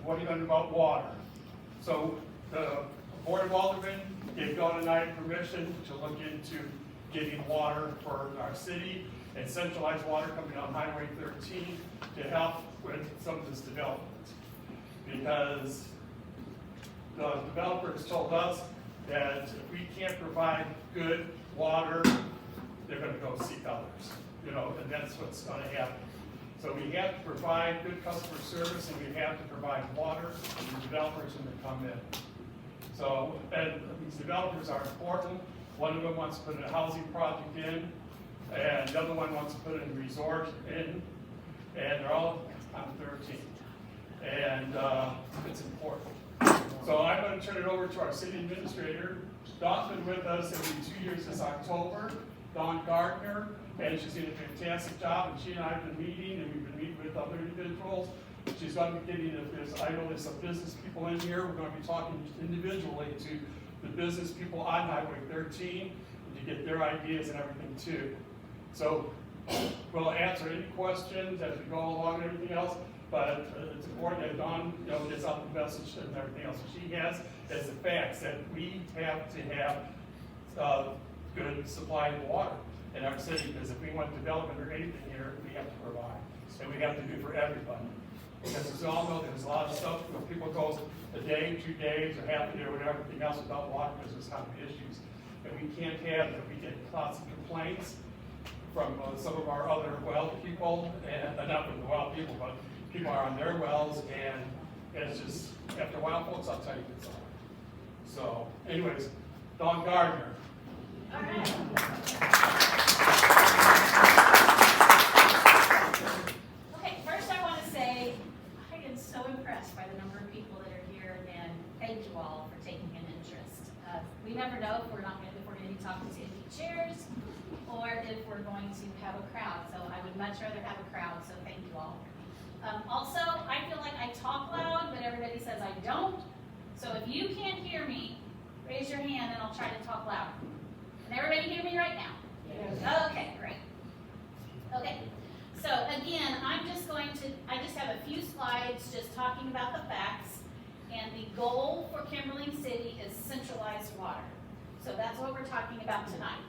what are you going to do about water? So the Board of Aldermen gave Dawn and I permission to look into getting water for our city and centralized water coming on Highway 13 to help with some of this development. Because the developers told us that if we can't provide good water, they're going to go seek others, you know, and that's what's going to happen. So we have to provide good customer service, and we have to provide water to the developers when they come in. So, and these developers are important. One of them wants to put a housing project in, and the other one wants to put a resort in, and they're all on 13. And it's important. So I'm going to turn it over to our city administrator. Dawn's been with us every 2 years this October. Dawn Gardner, and she's doing a fantastic job, and she and I have been meeting, and we've been meeting with other individuals. She's going to be getting, if there's, I know there's some business people in here, we're going to be talking individually to the business people on Highway 13 to get their ideas and everything too. So we'll answer any questions as we go along and everything else, but it's important that Dawn, you know, gets out the message and everything else that she has as the facts that we have to have good supply of water in our city, because if we want development or anything here, we have to provide, and we have to do for everybody. Because as we all know, there's a lot of stuff where people go a day, 2 days, or half a day, or whatever, everything else without water because there's kind of issues. And we can't have that. We get lots of complaints from some of our other well people, and not from the well people, but people are on their wells, and it's just, after a while, folks, I'll tell you it's all. So, anyways, Dawn Gardner. All right. Okay, first I want to say I am so impressed by the number of people that are here, and thank you all for taking an interest. We never know if we're going to be talking to empty chairs or if we're going to have a crowd. So I would much rather have a crowd. So thank you all. Also, I feel like I talk loud, but everybody says I don't. So if you can't hear me, raise your hand and I'll try to talk louder. Can everybody hear me right now? Yes. Okay, great. Okay, so again, I just have a few slides just talking about the facts, and the goal for Kimberling City is centralized water. So that's what we're talking about tonight.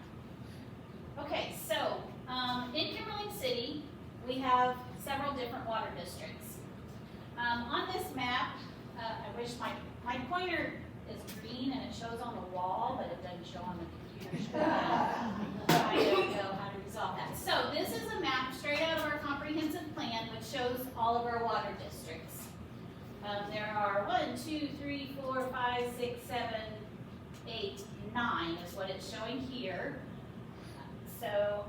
Okay, so in Kimberling City, we have several different water districts. On this map, I wish my pointer is green and it shows on the wall, but it doesn't show on the computer. I don't know how to resolve that. So this is a map straight out of our comprehensive plan, which shows all of our water districts. There are 1, 2, 3, 4, 5, 6, 7, 8, 9 is what it's showing here. So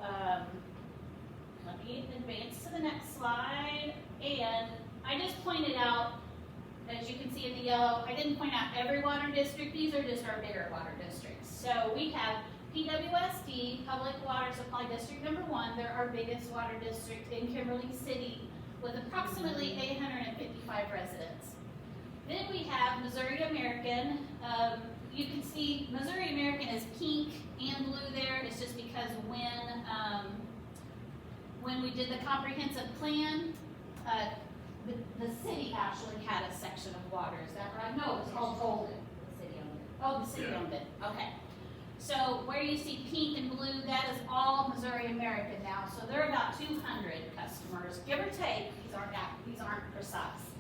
let me advance to the next slide. And I just pointed out, as you can see in the yellow, I didn't point out every water district. These are just our bigger water districts. So we have PWSD, Public Water Supply District number 1. They're our biggest water district in Kimberling City with approximately 855 residents. Then we have Missouri American. You can see Missouri American is pink and blue there. It's just because when we did the comprehensive plan, the city actually had a section of water. Is that right? No, it was called Golden. The city owned it. Oh, the city owned it. Okay. So where you see pink and blue, that is all Missouri American now. So they're about 200 customers, give or take. These aren't precise.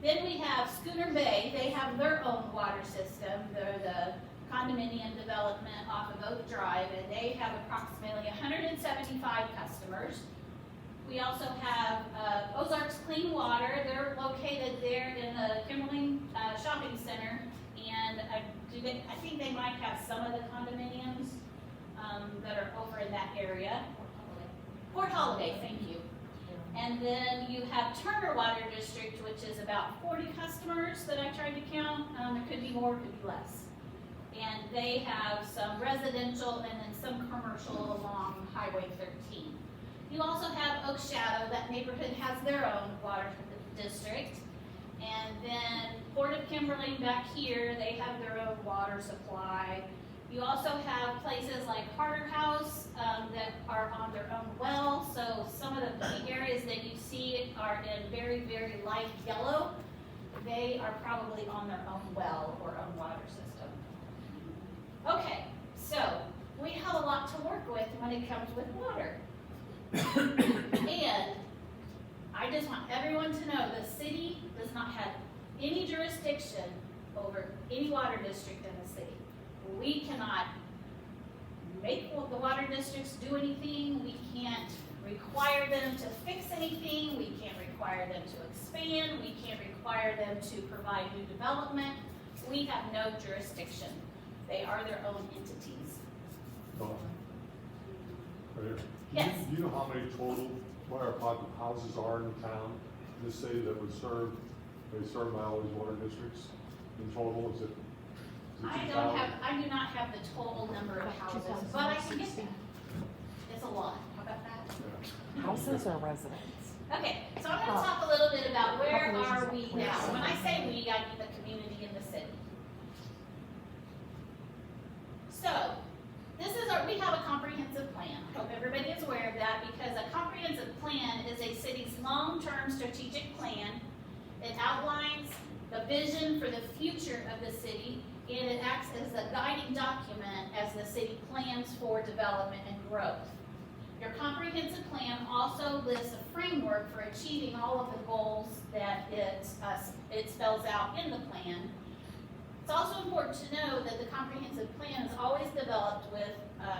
Then we have Schooner Bay. They have their own water system. They're the condominium development off of Oak Drive, and they have approximately 175 customers. We also have Ozarks Clean Water. They're located there in the Kimberling Shopping Center, and I think they might have some of the condominiums that are over in that area. Port Holiday, thank you. And then you have Turner Water District, which is about 40 customers that I tried to count. There could be more, could be less. And they have some residential and then some commercial along Highway 13. You also have Oak Shadow. That neighborhood has their own water district. And then Port of Kimberling back here, they have their own water supply. You also have places like Carter House that are on their own well. So some of the areas that you see are in very, very light yellow. they are probably on their own well or own water system. Okay, so we have a lot to work with when it comes with water. And I just want everyone to know the city does not have any jurisdiction over any water district in the city. We cannot make the water districts do anything. We can't require them to fix anything. We can't require them to expand. We can't require them to provide new development. We have no jurisdiction. They are their own entities. Right here. Yes. Do you know how many total fire department houses are in town, in the city that would serve, they serve by all these water districts? In total, is it I 2,000? do not have the total number of houses, but I can get that. It's a lot. How about that? Yeah. Houses or residents? Okay, so I'm gonna talk a little bit about where are we now. When I say we, I mean the community in the city. So, we have a comprehensive plan. Hope everybody is aware of that because a comprehensive plan is a city's long-term strategic plan. It outlines the vision for the future of the city and it acts as a guiding document as the city plans for development and growth. Your comprehensive plan also lists a framework for achieving all of the goals that it spells out in the plan. It's also important to know that the comprehensive plan is always developed with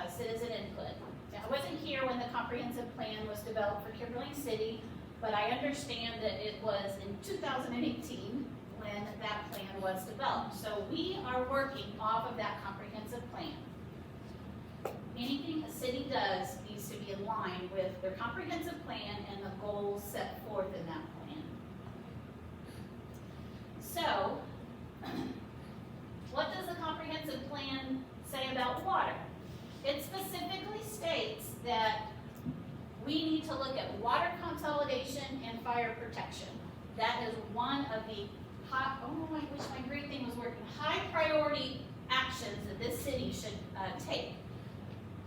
citizen input. Now, I wasn't here when the comprehensive plan was developed for Kimberling City, but I understand that it was in 2018 when that plan was developed. So we are working off of that comprehensive plan. Anything a city does needs to be in line with their comprehensive plan and the goals set forth in that plan. So, what does the comprehensive plan say about water? It specifically states that we need to look at water consolidation and fire protection. That is one of the high, oh, I wish my green thing was working, high priority actions that this city should take.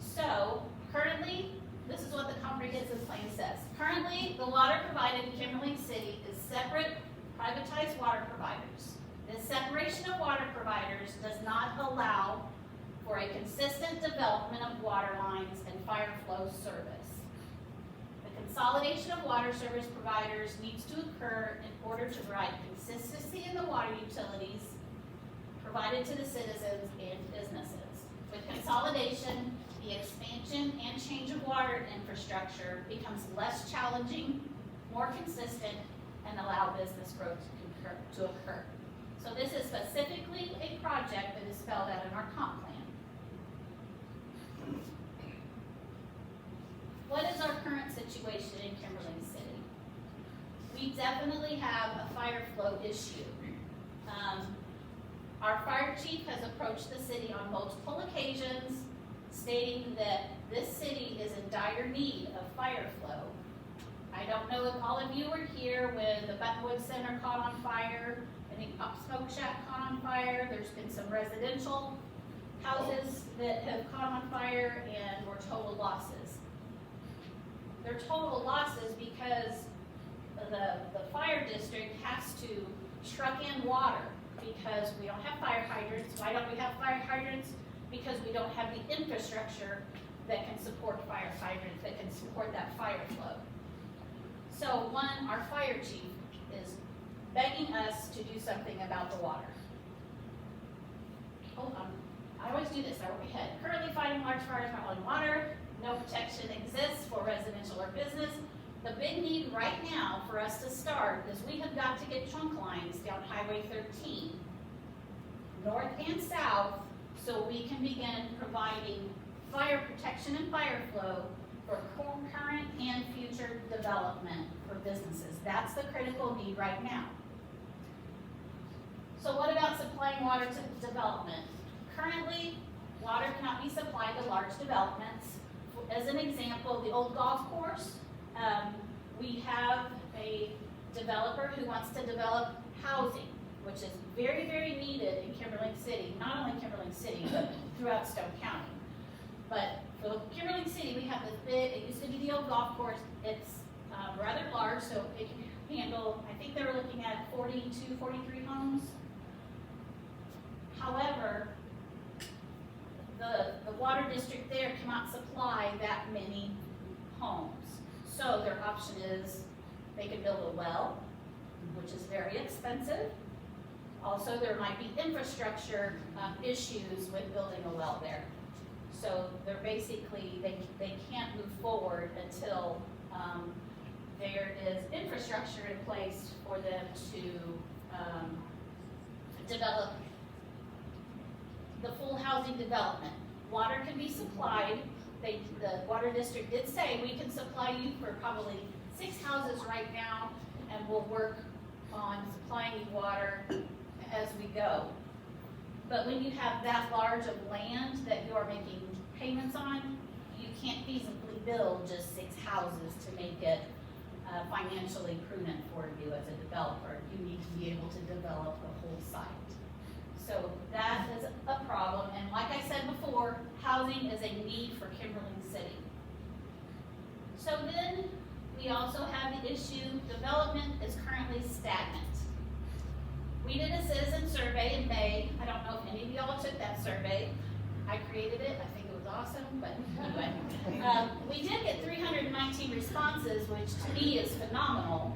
So, currently, this is what the comprehensive plan says. Currently, the water provided in Kimberling City is separate, privatized water providers. This separation of water providers does not allow for a consistent development of water lines and fire flow service. The consolidation of water service providers needs to occur in order to provide consistency in the water utilities provided to the citizens and businesses. With consolidation, the expansion and change of water infrastructure becomes less challenging, more consistent, and allow business growth to occur. So this is specifically a project that is spelled out in our comp plan. What is our current situation in Kimberling City? We definitely have a fire flow issue. Our fire chief has approached the city on multiple occasions stating that this city is in dire need of fire flow. I don't know if all of you were here when the Buttonwood Center caught on fire, I think Pop Smoke Shack caught on fire, there's been some residential houses that have caught on fire and were total losses. They're total losses because the fire district has to truck in water because we don't have fire hydrants. Why don't we have fire hydrants? Because we don't have the infrastructure that can support fire hydrants, that can support that fire flow. So our fire chief is begging us to do something about the water. Hold on, I always do this, I work ahead. Currently fighting large fires by hauling water, no protection exists for residential or business. The big need right now for us to start is we have got to get trunk lines down Highway 13, north and south, so we can begin providing fire protection and fire flow for current and future development for businesses. That's the critical need right now. So what about supplying water to development? Currently, water cannot be supplied to large developments. As an example, the old golf course, we have a developer who wants to develop housing, which is very, very needed in Kimberling City, not only Kimberling City, but throughout Stone County. But for Kimberling City, we have this big, it used to be the old golf course, it's rather large, so it can handle, I think they were looking at 42, 43 homes. However, the water district there cannot supply that many homes. So their option is they could build a well, which is very expensive. Also, there might be infrastructure issues with building a well there. So they're basically, they can't move forward until there is infrastructure in place for them to develop the full housing development. Water can be supplied. The water district did say we can supply you for probably 6 houses right now, and we'll work on supplying you water as we go. But when you have that large of land that you are making payments on, you can't feasibly build just 6 houses to make it financially prudent for you as a developer. You need to be able to develop the whole site. So that is a problem, and like I said before, housing is a need for Kimberling City. So then, we also have the issue, development is currently stagnant. We did a citizen survey in May. I don't know if any of y'all took that survey. I created it, I think it was awesome, but anyway. We did get 319 responses, which to me is phenomenal.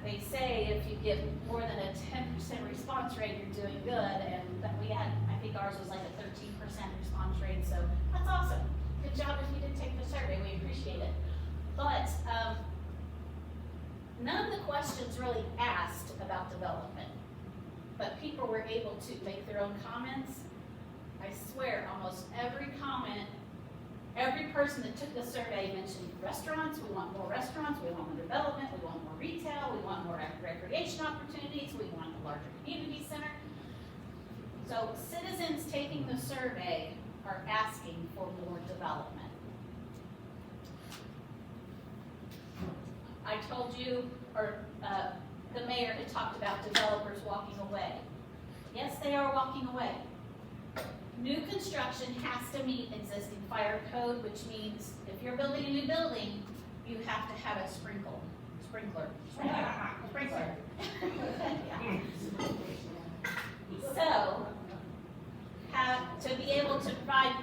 They say if you get more than a 10% response rate, you're doing good, and we had, I think ours was like a 13% response rate, so that's awesome. Good job if you did take the survey, we appreciate it. But none of the questions really asked about development, but people were able to make their own comments. I swear, almost every comment, every person that took the survey mentioned restaurants. We want more restaurants, we want more development, we want more retail, we want more recreation opportunities, we want a larger community center. So citizens taking the survey are asking for more development. I told you, or the mayor had talked about developers walking away. Yes, they are walking away. New construction has to meet existing fire code, which means if you're building a new building, you have to have a sprinkler. So, to be able to provide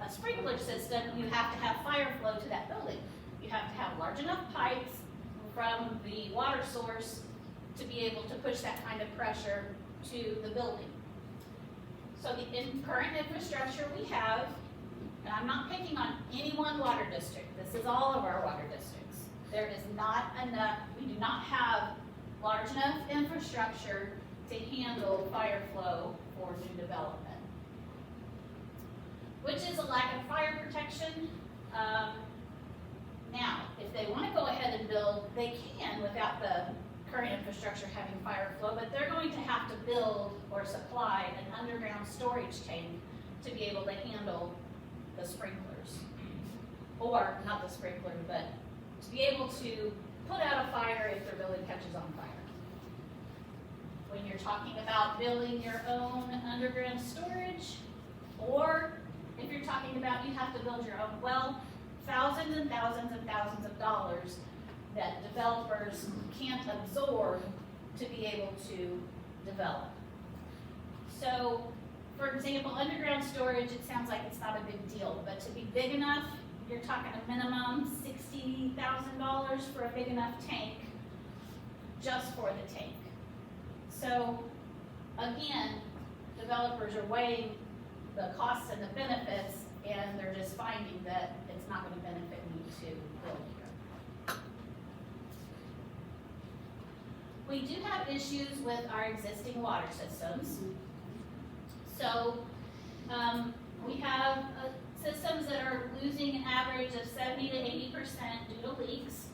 a sprinkler system, you have to have fire flow to that building. You have to have large enough pipes from the water source to be able to push that kind of pressure to the building. So the current infrastructure we have, and I'm not picking on any one water district, this is all of our water districts. There is not enough, we do not have large enough infrastructure to handle fire flow for new development. Which is a lack of fire protection. Now, if they want to go ahead and build, they can without the current infrastructure having fire flow, but they're going to have to build or supply an underground storage tank to be able to handle the sprinklers. Or, not the sprinkler, but to be able to put out a fire if their building catches on fire. When you're talking about building your own underground storage, or if you're talking about you have to build your own well, thousands and thousands and thousands of dollars that developers can't absorb to be able to develop. So, for example, underground storage, it sounds like it's not a big deal, but to be big enough, you're talking a minimum $60,000 for a big enough tank, just for the tank. So, again, developers are weighing the costs and the benefits, and they're just finding that it's not going to benefit me to build here. We do have issues with our existing water systems. So we have systems that are losing an average of 70 to 80% due to leaks.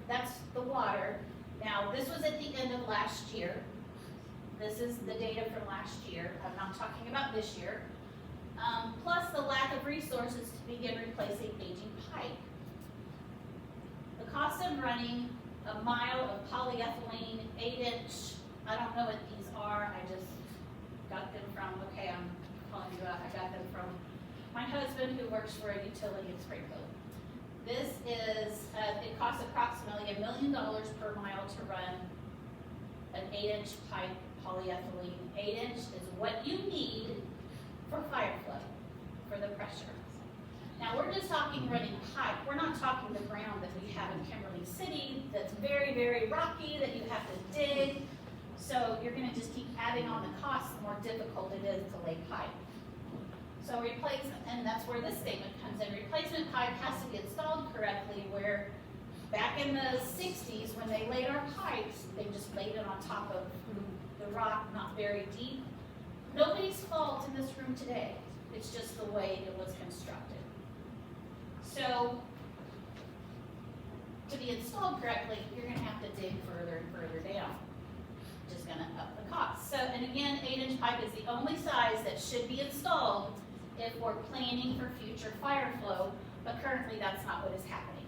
That's the water. Now, this was at the end of last year. This is the data from last year. I'm not talking about this year. Plus the lack of resources to begin replacing aging pipe. The cost of running a mile of polyethylene 8-inch, I don't know what these are, I just got them from, okay, I'm calling you out, I got them from my husband who works for a utility in Springfield. This is, it costs approximately $1 million per mile to run 8-inch pipe polyethylene. 8-inch is what you need for fire flow, for the pressure. Now, we're just talking running pipe. We're not talking the ground that we have in Kimberling City that's very, very rocky, that you have to dig. So you're gonna just keep adding on the cost, the more difficult it is to lay pipe. So replacement, and that's where this statement comes in. Replacement pipe has to be installed correctly, where back in the 60s, when they laid our pipes, they just laid it on top of the rock, not very deep. Nobody's fault in this room today. It's just the way it was constructed. So, to be installed correctly, you're gonna have to dig further and further down, which is gonna up the cost. So, and again, 8-inch pipe is the only size that should be installed if we're planning for future fire flow, but currently that's not what is happening.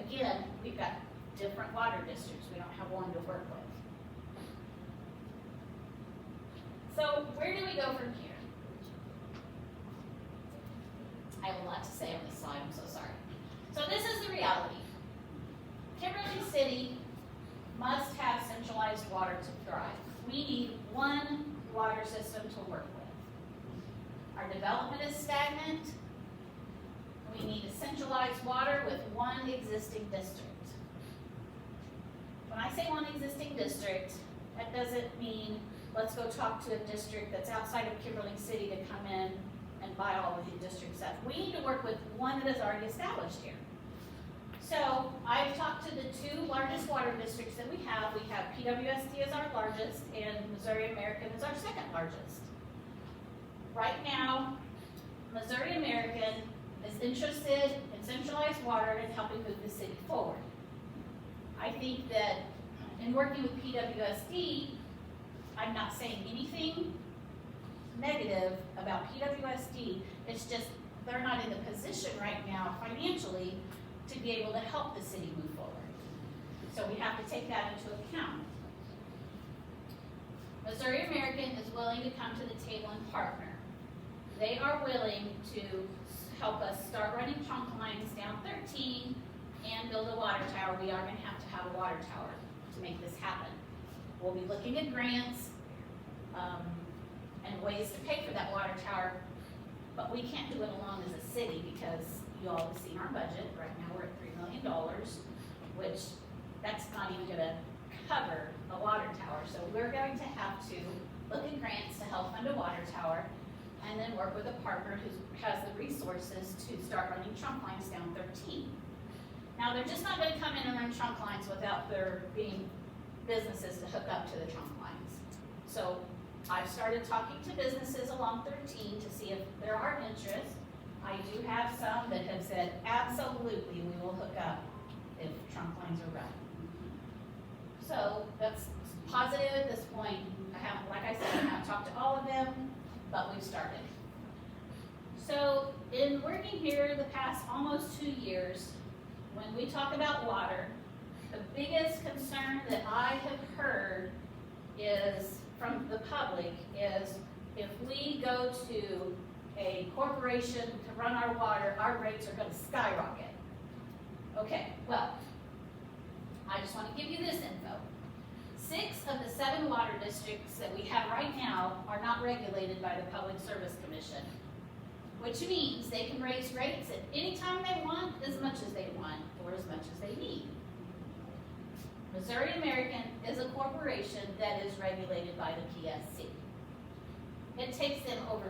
Again, we've got different water districts. We don't have one to work with. So, where do we go from here? I have a lot to say on this slide, I'm so sorry. So this is the reality. Kimberling City must have centralized water to thrive. We need one water system to work with. Our development is stagnant. We need a centralized water with one existing district. When I say one existing district, that doesn't mean let's go talk to a district that's outside of Kimberling City to come in and buy all of the district stuff. We need to work with one that is already established here. So I've talked to the two largest water districts that we have. We have PWSD as our largest and Missouri American is our second largest. Right now, Missouri American is interested in centralized water and helping move the city forward. I think that in working with PWSD, I'm not saying anything negative about PWSD. It's just they're not in the position right now financially to be able to help the city move forward. So we have to take that into account. Missouri American is willing to come to the table and partner. They are willing to help us start running trunk lines down 13 and build a water tower. We are going to have a water tower to make this happen. We'll be looking at grants and ways to pay for that water tower, but we can't do it alone as a city because you all have seen our budget. Right now we're at $3 million, which that's not even going to cover a water tower. So we're going to have to look at grants to help fund a water tower and then work with a partner who has the resources to start running trunk lines down 13. Now they're just not going to come in and run trunk lines without there being businesses to hook up to the trunk lines. So I've started talking to businesses along 13 to see if there are interest. I do have some that have said, absolutely, we will hook up if trunk lines are run. So that's positive at this point. I haven't, like I said, I haven't talked to all of them, but we've started. So in working here the past almost 2 years, when we talk about water, the biggest concern that I have heard is from the public is if we go to a corporation to run our water, our rates are going to skyrocket. Okay, well, I just want to give you this info. 6 of the 7 water districts that we have right now are not regulated by the Public Service Commission, which means they can raise rates at any time they want, as much as they want, or as much as they need. Missouri American is a corporation that is regulated by the PSC. It takes them over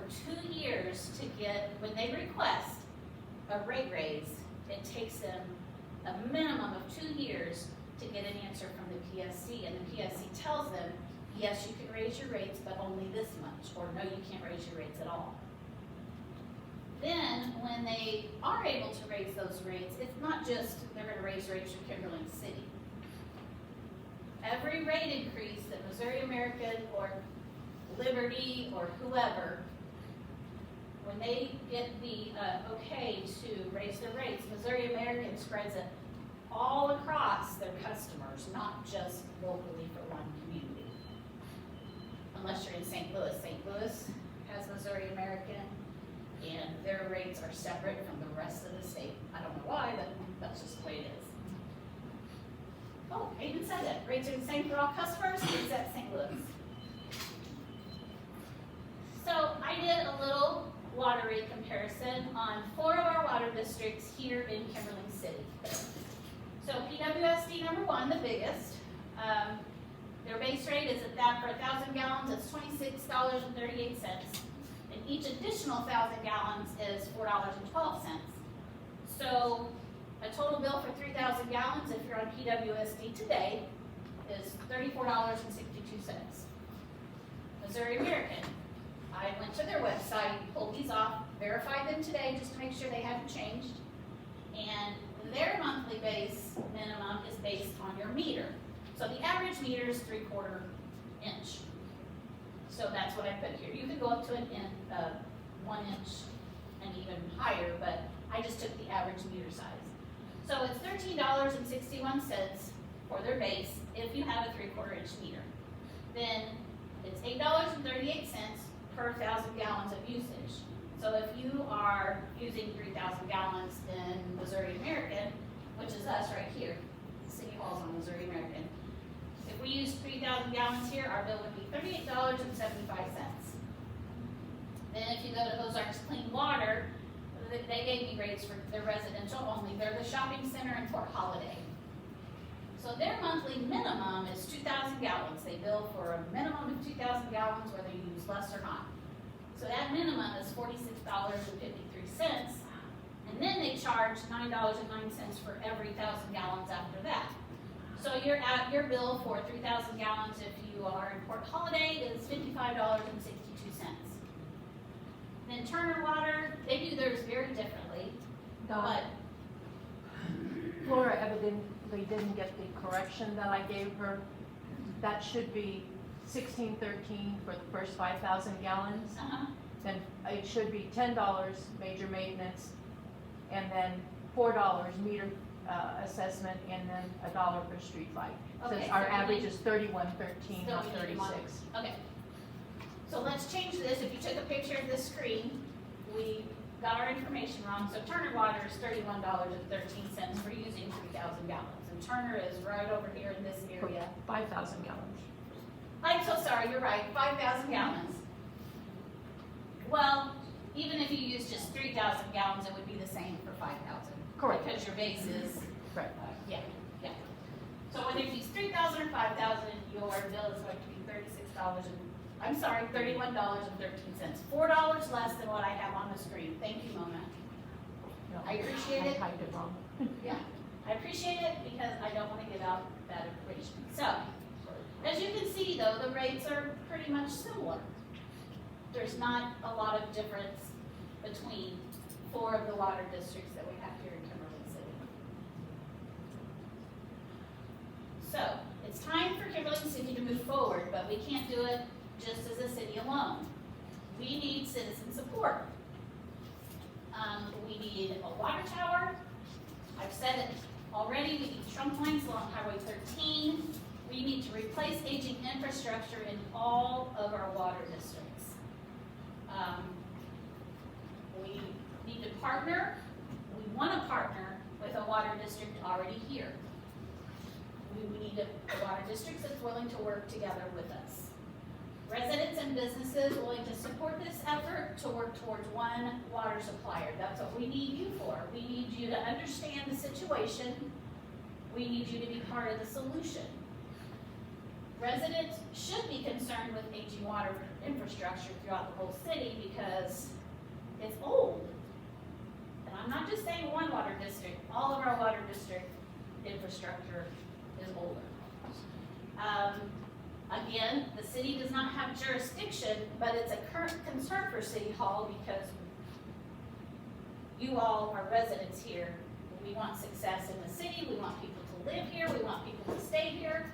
2 years to get, when they request a rate raise, it takes them a minimum of 2 years to get an answer from the PSC, and the PSC tells them, yes, you can raise your rates, but only this much, or no, you can't raise your rates at all. Then, when they are able to raise those rates, it's not just they're going to raise rates for Kimberling City. Every rate increase that Missouri American or Liberty or whoever, when they get the okay to raise their rates, Missouri American spreads it all across their customers, not just locally for one community. Unless you're in St. Louis. St. Louis has Missouri American, and their rates are separate from the rest of the state. I don't know why, but that's just the way it is. Oh, I even said it. Rates are the same for all customers except St. Louis. So I did a little water rate comparison on 4 of our water districts here in Kimberling City. So PWSD number 1, the biggest, their base rate is at that for 1,000 gallons, it's $26.38. And each additional 1,000 gallons is $4.12. So a total bill for 3,000 gallons, if you're on PWSD today, is $34.62. Missouri American, I went to their website, pulled these off, verified them today just to make sure they hadn't changed. And their monthly base minimum is based on your meter. So the average meter is 3/4 inch. So that's what I put here. You could go up to 1 inch and even higher, but I just took the average meter size. So it's $13.61 for their base if you have a 3/4 inch meter. Then it's $8.38 per 1,000 gallons of usage. So if you are using 3,000 gallons in Missouri American, which is us right here, City Hall's on Missouri American. If we use 3,000 gallons here, our bill would be $38.75. Then if you go to Ozarks Clean Water, they gave me rates for their residential only. They're the shopping center in Fort Holiday. So their monthly minimum is 2,000 gallons. They bill for a minimum of 2,000 gallons, whether you use less or not. So that minimum is $46.53. And then they charge $9.09 for every 1,000 gallons after that. So your bill for 3,000 gallons, if you are in Port Holiday, is $55.62. Then Turner Water, they do theirs very differently. But Flora evidently didn't get the correction that I gave her. That should be $16.13 for the first 5,000 gallons. Then it should be $10 major maintenance, and then $4 meter assessment, and then $1 per street light. Okay, So our so average is $31.13, not Still need 36. Okay. So let's change this. If you took a picture of this screen, we got our information wrong. So Turner Water is $31.13 for using 3,000 gallons. And Turner is right over here in this For area. 5,000 gallons. I'm so sorry, you're right, 5,000 gallons. Well, even if you use just 3,000 gallons, it would be the same for 5,000. Correct. Because your base is, Right. yeah. So whether you use 3,000 or 5,000, your bill is going to be $31.13. $4 less than what I have on the screen. Thank you, Mona. No, I appreciate it. I typed it wrong. Yeah, I appreciate it because I don't want to give out bad information. So, as you can see though, the rates are pretty much similar. There's not a lot of difference between 4 of the water districts that we have here in Kimberling City. So, it's time for Kimberling City to move forward, but we can't do it just as a city alone. We need citizen support. We need a water tower. I've said it already, we need trunk lines along Highway 13. We need to replace aging infrastructure in all of our water districts. We need to partner. We want to partner with a water district already here. We need a water district that's willing to work together with us. Residents and businesses willing to support this effort to work towards one water supplier. That's what we need you for. We need you to understand the situation. We need you to be part of the solution. Residents should be concerned with aging water infrastructure throughout the whole city because it's old. And I'm not just saying one water district, all of our water district infrastructure is older. Again, the city does not have jurisdiction, but it's a current concern for City Hall because you all are residents here. We want success in the city, we want people to live here, we want people to stay here,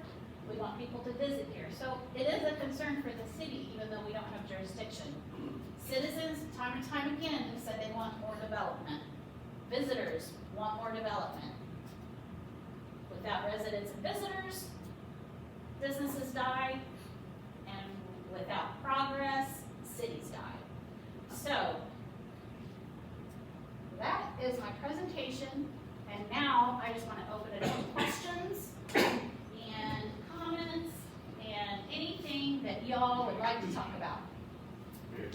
we want people to visit here. So it is a concern for the city, even though we don't have jurisdiction. Citizens, time and time again, have said they want more development. Visitors want more development. Without residents and visitors, businesses die, and without progress, cities die. So, that is my presentation, and now I just want to open it up to questions. like to talk about. Mayor,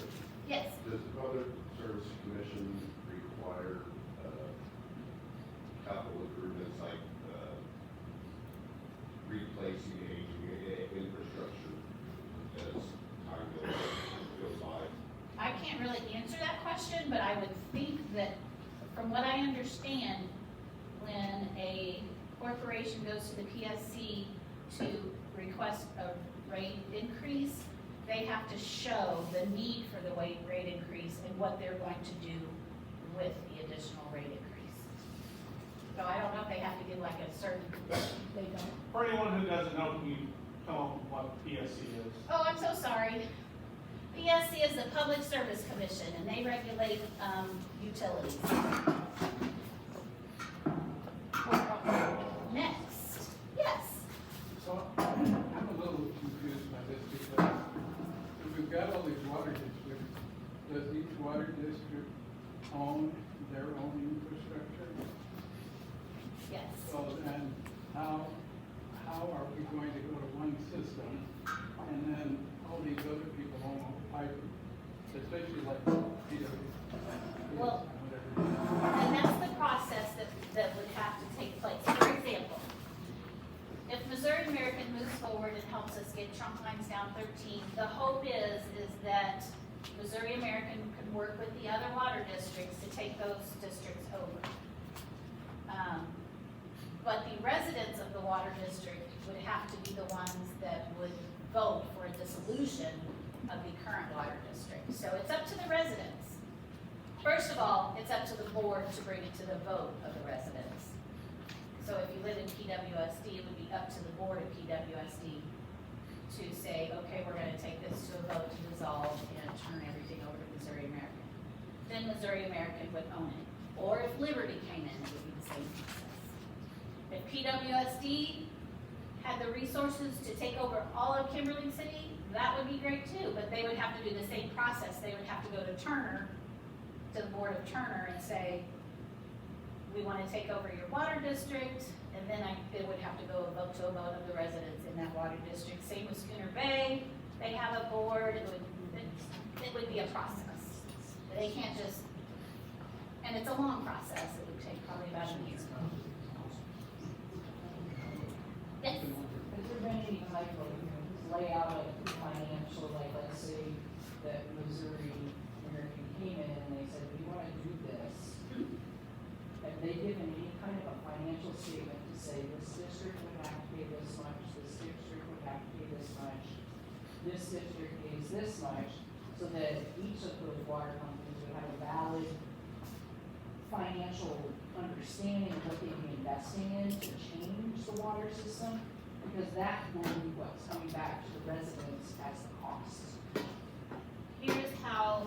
Yes, does the Public Service Commission require, capital improvements like, replacing aging infrastructure as time goes by? I can't really answer that question, but I would think that, from what I understand, when a corporation goes to the PSC to request a rate increase, they have to show the need for the rate increase and what they're going to do with the additional rate increase. So I don't know if they have to give like a certain, they don't. For anyone who doesn't know, can you tell them what PSC is? Oh, I'm so sorry. PSC is the Public Service Commission, and they regulate, utilities. Next, yes. So I'm a little confused by this because if we've got all these water districts, does each water district own their own infrastructure? Yes. So then how are we going to go to one system and then all these other people own all the pipe, especially like PW? Well, whatever. and that's the process that would have to take place. For example, if Missouri American moves forward and helps us get trunk lines down 13, the hope is that Missouri American can work with the other water districts to take those districts over. But the residents of the water district would have to be the ones that would vote for a dissolution of the current water district. So it's up to the residents. First of all, it's up to the board to bring it to the vote of the residents. So if you live in PWSD, it would be up to the board of PWSD to say, okay, we're gonna take this to a vote to dissolve and turn everything over to Missouri American. Then Missouri American would own it. Or if Liberty came in, it would be the same process. If PWSD had the resources to take over all of Kimberling City, that would be great too, but they would have to do the same process. They would have to go to Turner, to the board of Turner and say, we want to take over your water district, and then it would have to go to a vote of the residents in that water district. Same with Schooner Bay, they have a board, it would be a process. They can't just, and it's a long process, it would take probably about a year. Yes, Has there been any type of layout of financial, like let's say that Missouri American came in and they said, we want to do this. Have they given any kind of a financial statement to say this district would have to pay this much, this district would have to pay this much, this district pays this much, so that each of those water companies would have a valid financial understanding of what they'd be investing in to change the water system? Because that will be what's coming back to the residents as the cost. here's how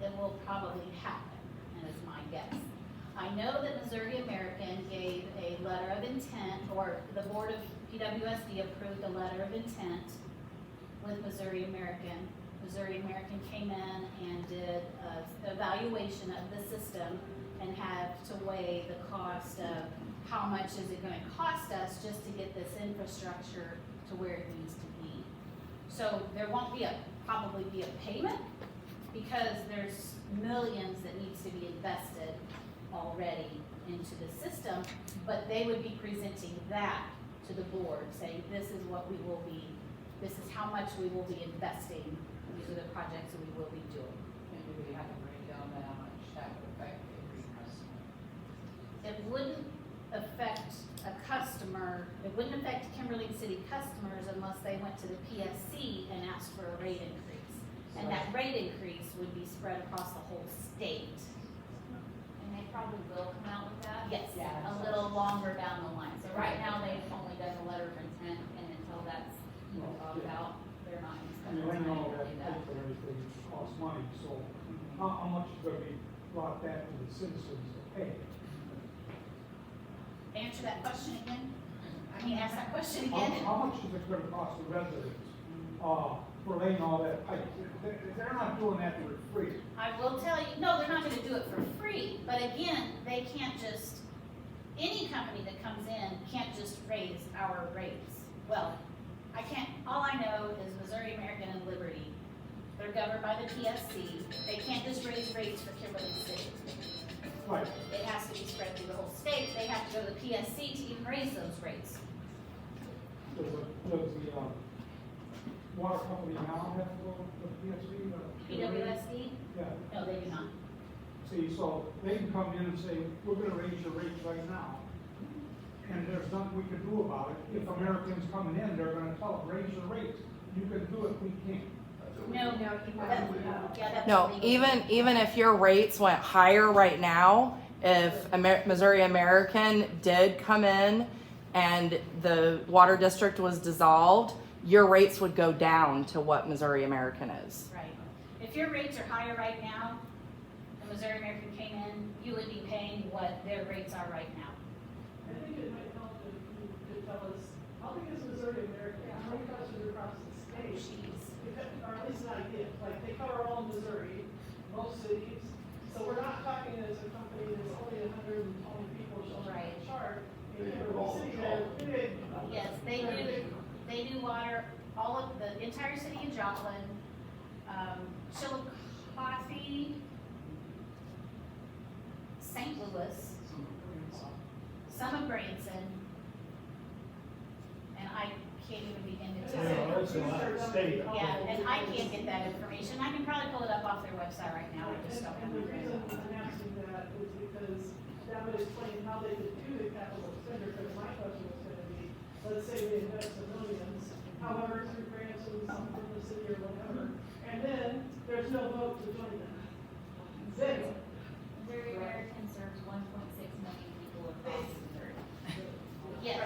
it will probably happen, and it's my guess. I know that Missouri American gave a letter of intent, or the board of PWSD approved a letter of intent with Missouri American. Missouri American came in and did an evaluation of the system and had to weigh the cost of how much is it gonna cost us just to get this infrastructure to where it needs to be. So there won't be probably be a payment, because there's millions that needs to be invested already into the system, but they would be presenting that to the board, saying this is what we will be, this is how much we will be investing, these are the projects that we will be doing. And do we have to break down that how much that would affect every customer? It wouldn't affect a customer, it wouldn't affect Kimberling City customers unless they went to the PSC and asked for a rate increase. And that rate increase would be spread across the whole state. And they probably will come out with that? Yes, Yeah. a little longer down the line. So right now, they've only done a letter of intent, and until that's talked out, they're not You gonna know do that that. for everything costs money, so how much is gonna be brought back to the citizens to pay? Answer that question again? I mean, ask that question How again? much is it gonna cost the residents, for laying all that pipe? They're not doing that for free. I will tell you, no, they're not gonna do it for free, but again, they can't just, any company that comes in can't just raise our rates. Well, I can't, all I know is Missouri American they're governed by the PSC. They can't just raise rates for Kimberling City. Right, It has to be spread through the whole state. They have to go to the PSC to even raise those rates. does the, water company now have to go to the PSC? PWSD? Yeah, No, they do not. see, so they can come in and say, we're gonna raise your rates right now. And there's nothing we can do about it. If Americans coming in, they're gonna tell them, raise your rates. You can do it, we can't. No, that's No, illegal. even if your rates went higher right now, if Missouri American did come in and the water district was dissolved, your rates would go down to what Missouri American is. Right. If your rates are higher right now, the Missouri American came in, you would be paying what their rates are right now. I think it might help if you could tell us, how big is Missouri American, how many customers across the state? Or at least an idea, like they cover all of Missouri, most cities, so we're not talking as a company that's only 120 people showing up Right. in chart. In Kimberling City, they're big. Yes, they do water all of the entire city of Joplin, Chillicothe, St. Louis, some of Branson, and I can't even begin to tell you. That's a lot of state. Yeah, and I can't get that information. I can probably pull it up off their website right now. I just don't have And the it. reason I'm asking that is because that would explain how they could do the capital expenditure, because my question was gonna be, let's say we invest the millions, however, through grants and some from the city or whatever, and then there's no vote to join them. Zero. Missouri American serves 1.6 million people across Missouri. Yes.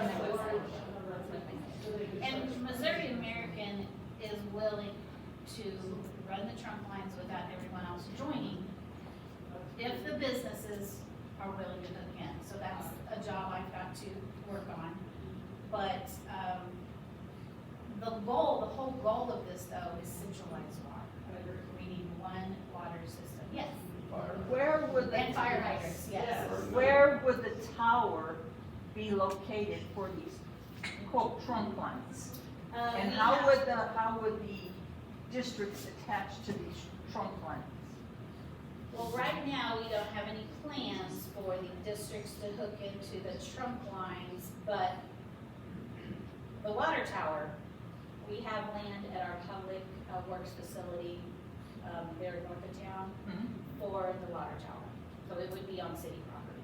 And Missouri American is willing to run the trunk lines without everyone else joining if the businesses are willing to hook in. So that's a job I've got to work on. But, the whole goal of this though is centralized water. We need one water system, yes. Where would the, And fire hydrants, yes. where would the tower be located for these quote trunk lines? And We how have- would the districts attach to these trunk lines? Well, right now, we don't have any plans for the districts to hook into the trunk lines, but the water tower, we have land at our public works facility, there north of town, for the water tower. So it would be on city property.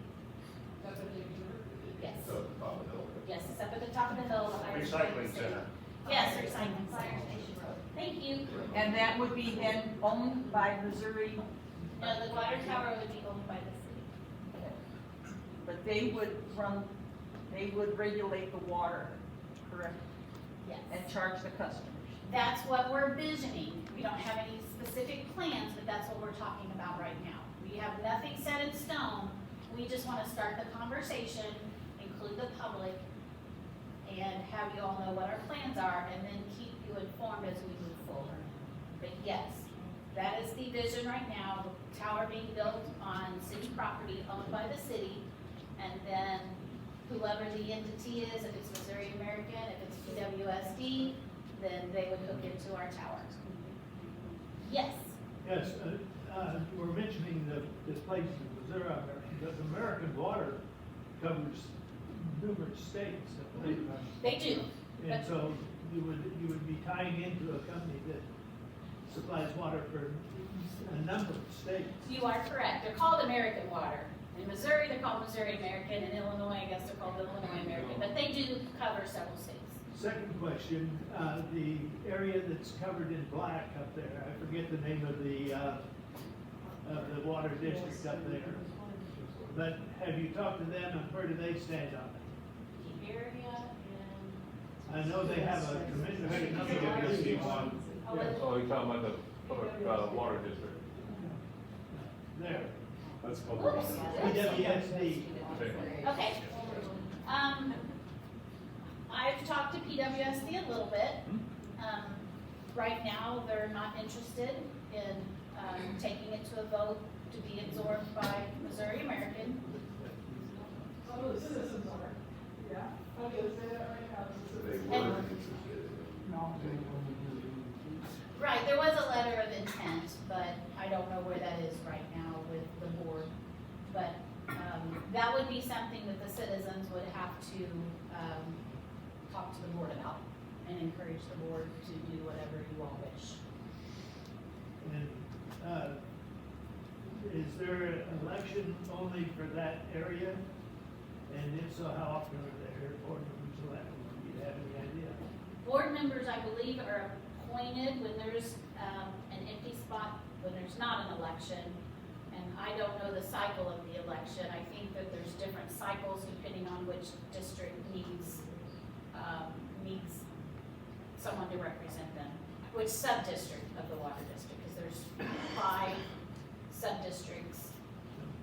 That's what they do. Yes. Yes, it's up at the top of the hill. the Irish Recycling Center. center. Yes, recycling center, Station Road. Thank you. And that would be then owned by Missouri, No, the water tower would be owned by the city. but they would regulate the water, correct? Yes. And charge the customers. That's what we're visioning. We don't have any specific plans, but that's what we're talking about right now. We have nothing set in stone. We just want to start the conversation, include the public, and have you all know what our plans are, and then keep you informed as we move forward. But yes, that is the vision right now, the tower being built on city property owned by the city, and then whoever the entity is, if it's Missouri American, if it's PWSD, then they would hook into our tower. Yes, Yes, we're mentioning this place in Missouri, the American water covers numerous states, I believe. they do. And so you would be tying into a company that supplies water for a number of states. You are correct. They're called American Water. In Missouri, they're called Missouri American. In Illinois, I guess they're called Illinois American, but they do cover several states. Second question, the area that's covered in black up there, I forget the name of the water district up there. But have you talked to them and where do they stand on it? The area in, I know they have a tremendous number of PWSD one. oh, Yes. it's- Oh, you're talking about the public, water district. There, That's called. Oops. PWSD. okay. I've talked to PWSD a little bit. Right now, they're not interested in, taking it to a vote to be absorbed by Missouri American. Some of the citizens are, yeah, okay, say that right now. They And- were interested in it. No. Right, there was a letter of intent, but I don't know where that is right now with the board. But, that would be something that the citizens would have to, talk to the board about and encourage the board to do whatever you all wish. And, is there an election only for that area? And if so, how often are there board members elected? Do you have any idea? Board members, I believe, are appointed when there's, an empty spot, when there's not an election. And I don't know the cycle of the election. I think that there's different cycles depending on which district needs someone to represent them, which sub-district of the water district, because there's 5 sub-districts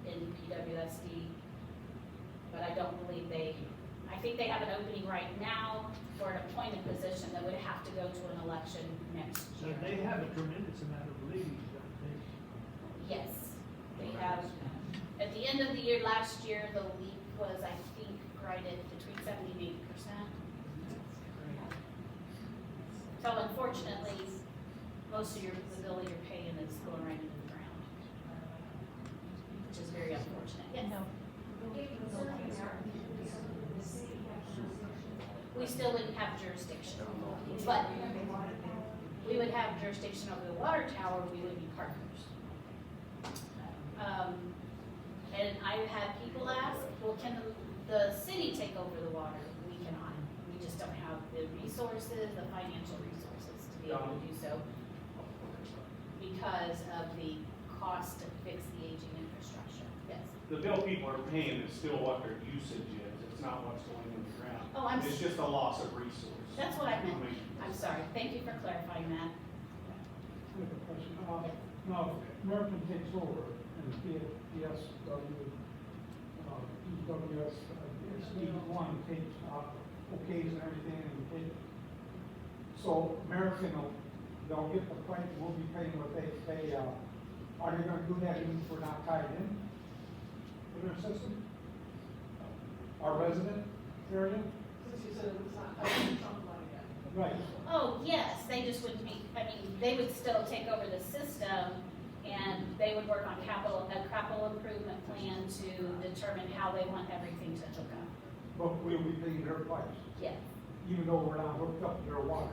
in PWSD. But I don't believe I think they have an opening right now for an appointed position that would have to go to an election next So year. they have a tremendous amount of leads, don't they? Yes, they have, at the end of the year, last year, the leap was, I think, right at between 70 and 80%. So unfortunately, most of the bill you're paying is going right into the ground, which is very unfortunate. Yes. We still wouldn't have jurisdiction, but we would have jurisdiction over the water tower, we would be partners. And I've had people ask, well, can the city take over the water? We cannot. We just don't have the resources, the financial resources to be able to do so because of the cost to fix the aging infrastructure. Yes. The bill people are paying is still what their usage is, it's not what's going in the ground. Oh, It's just a loss of resource. That's what I meant. I'm sorry. Thank you for clarifying that. I have a question. Now, American takes over and PSW, SB1 takes, okays and everything and take. So American they'll get the point, we'll be paying what they pay, are they gonna do that even if we're not tied in to their system? Our resident area? Since you said it was not, something like that. Right. Oh, yes, they just wouldn't be, they would still take over the system and they would work on a capital improvement plan to determine how they want everything to hook up. But we'll be paying their price, Yes. even though we're not hooked up to their water.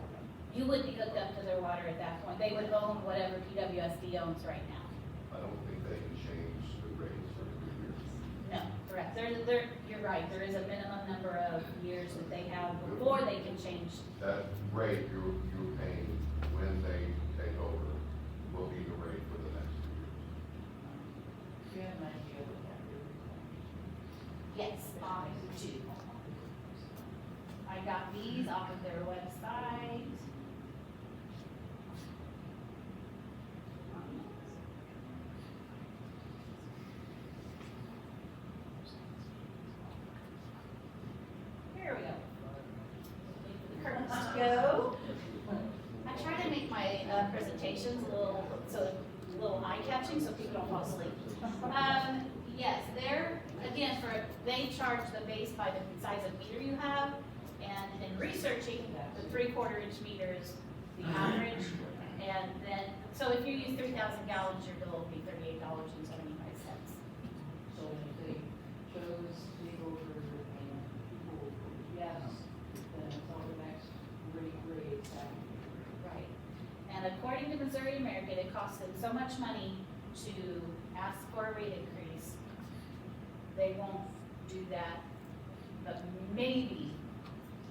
You would be hooked up to their water at that point. They would own whatever PWSD owns right now. I don't think they can change the rates for 3 years. No, correct. You're right. There is a minimum number of years that they have before they can change. That rate you're paying when they take over will be the rate for the next 2 years. Do you have an idea what that is? Yes, I do. I got these off of their website. Here we go. Curtains to go. I try to make my presentations a little eye-catching so people don't fall asleep. Yes, they charge the base by the size of meter you have, and in researching, the 3/4 inch meter is the average, and then, so if you use 3,000 gallons, your bill will be $38.75. So if they chose to take over and people voted yes, then until the next rate exactly. Right. And according to Missouri American, it costs them so much money to ask for a rate increase. They won't do that, but maybe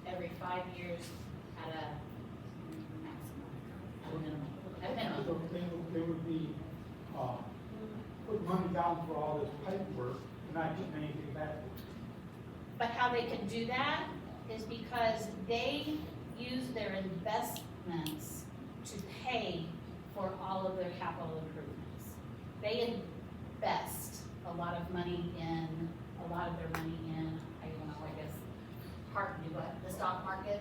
every 5 years at a maximum, at minimum. So they would be, putting money down for all this pipe work and not getting anything back. But how they can do that is because they use their investments to pay for all of their capital improvements. They invest a lot of their money in, I don't know, I guess, the stock market.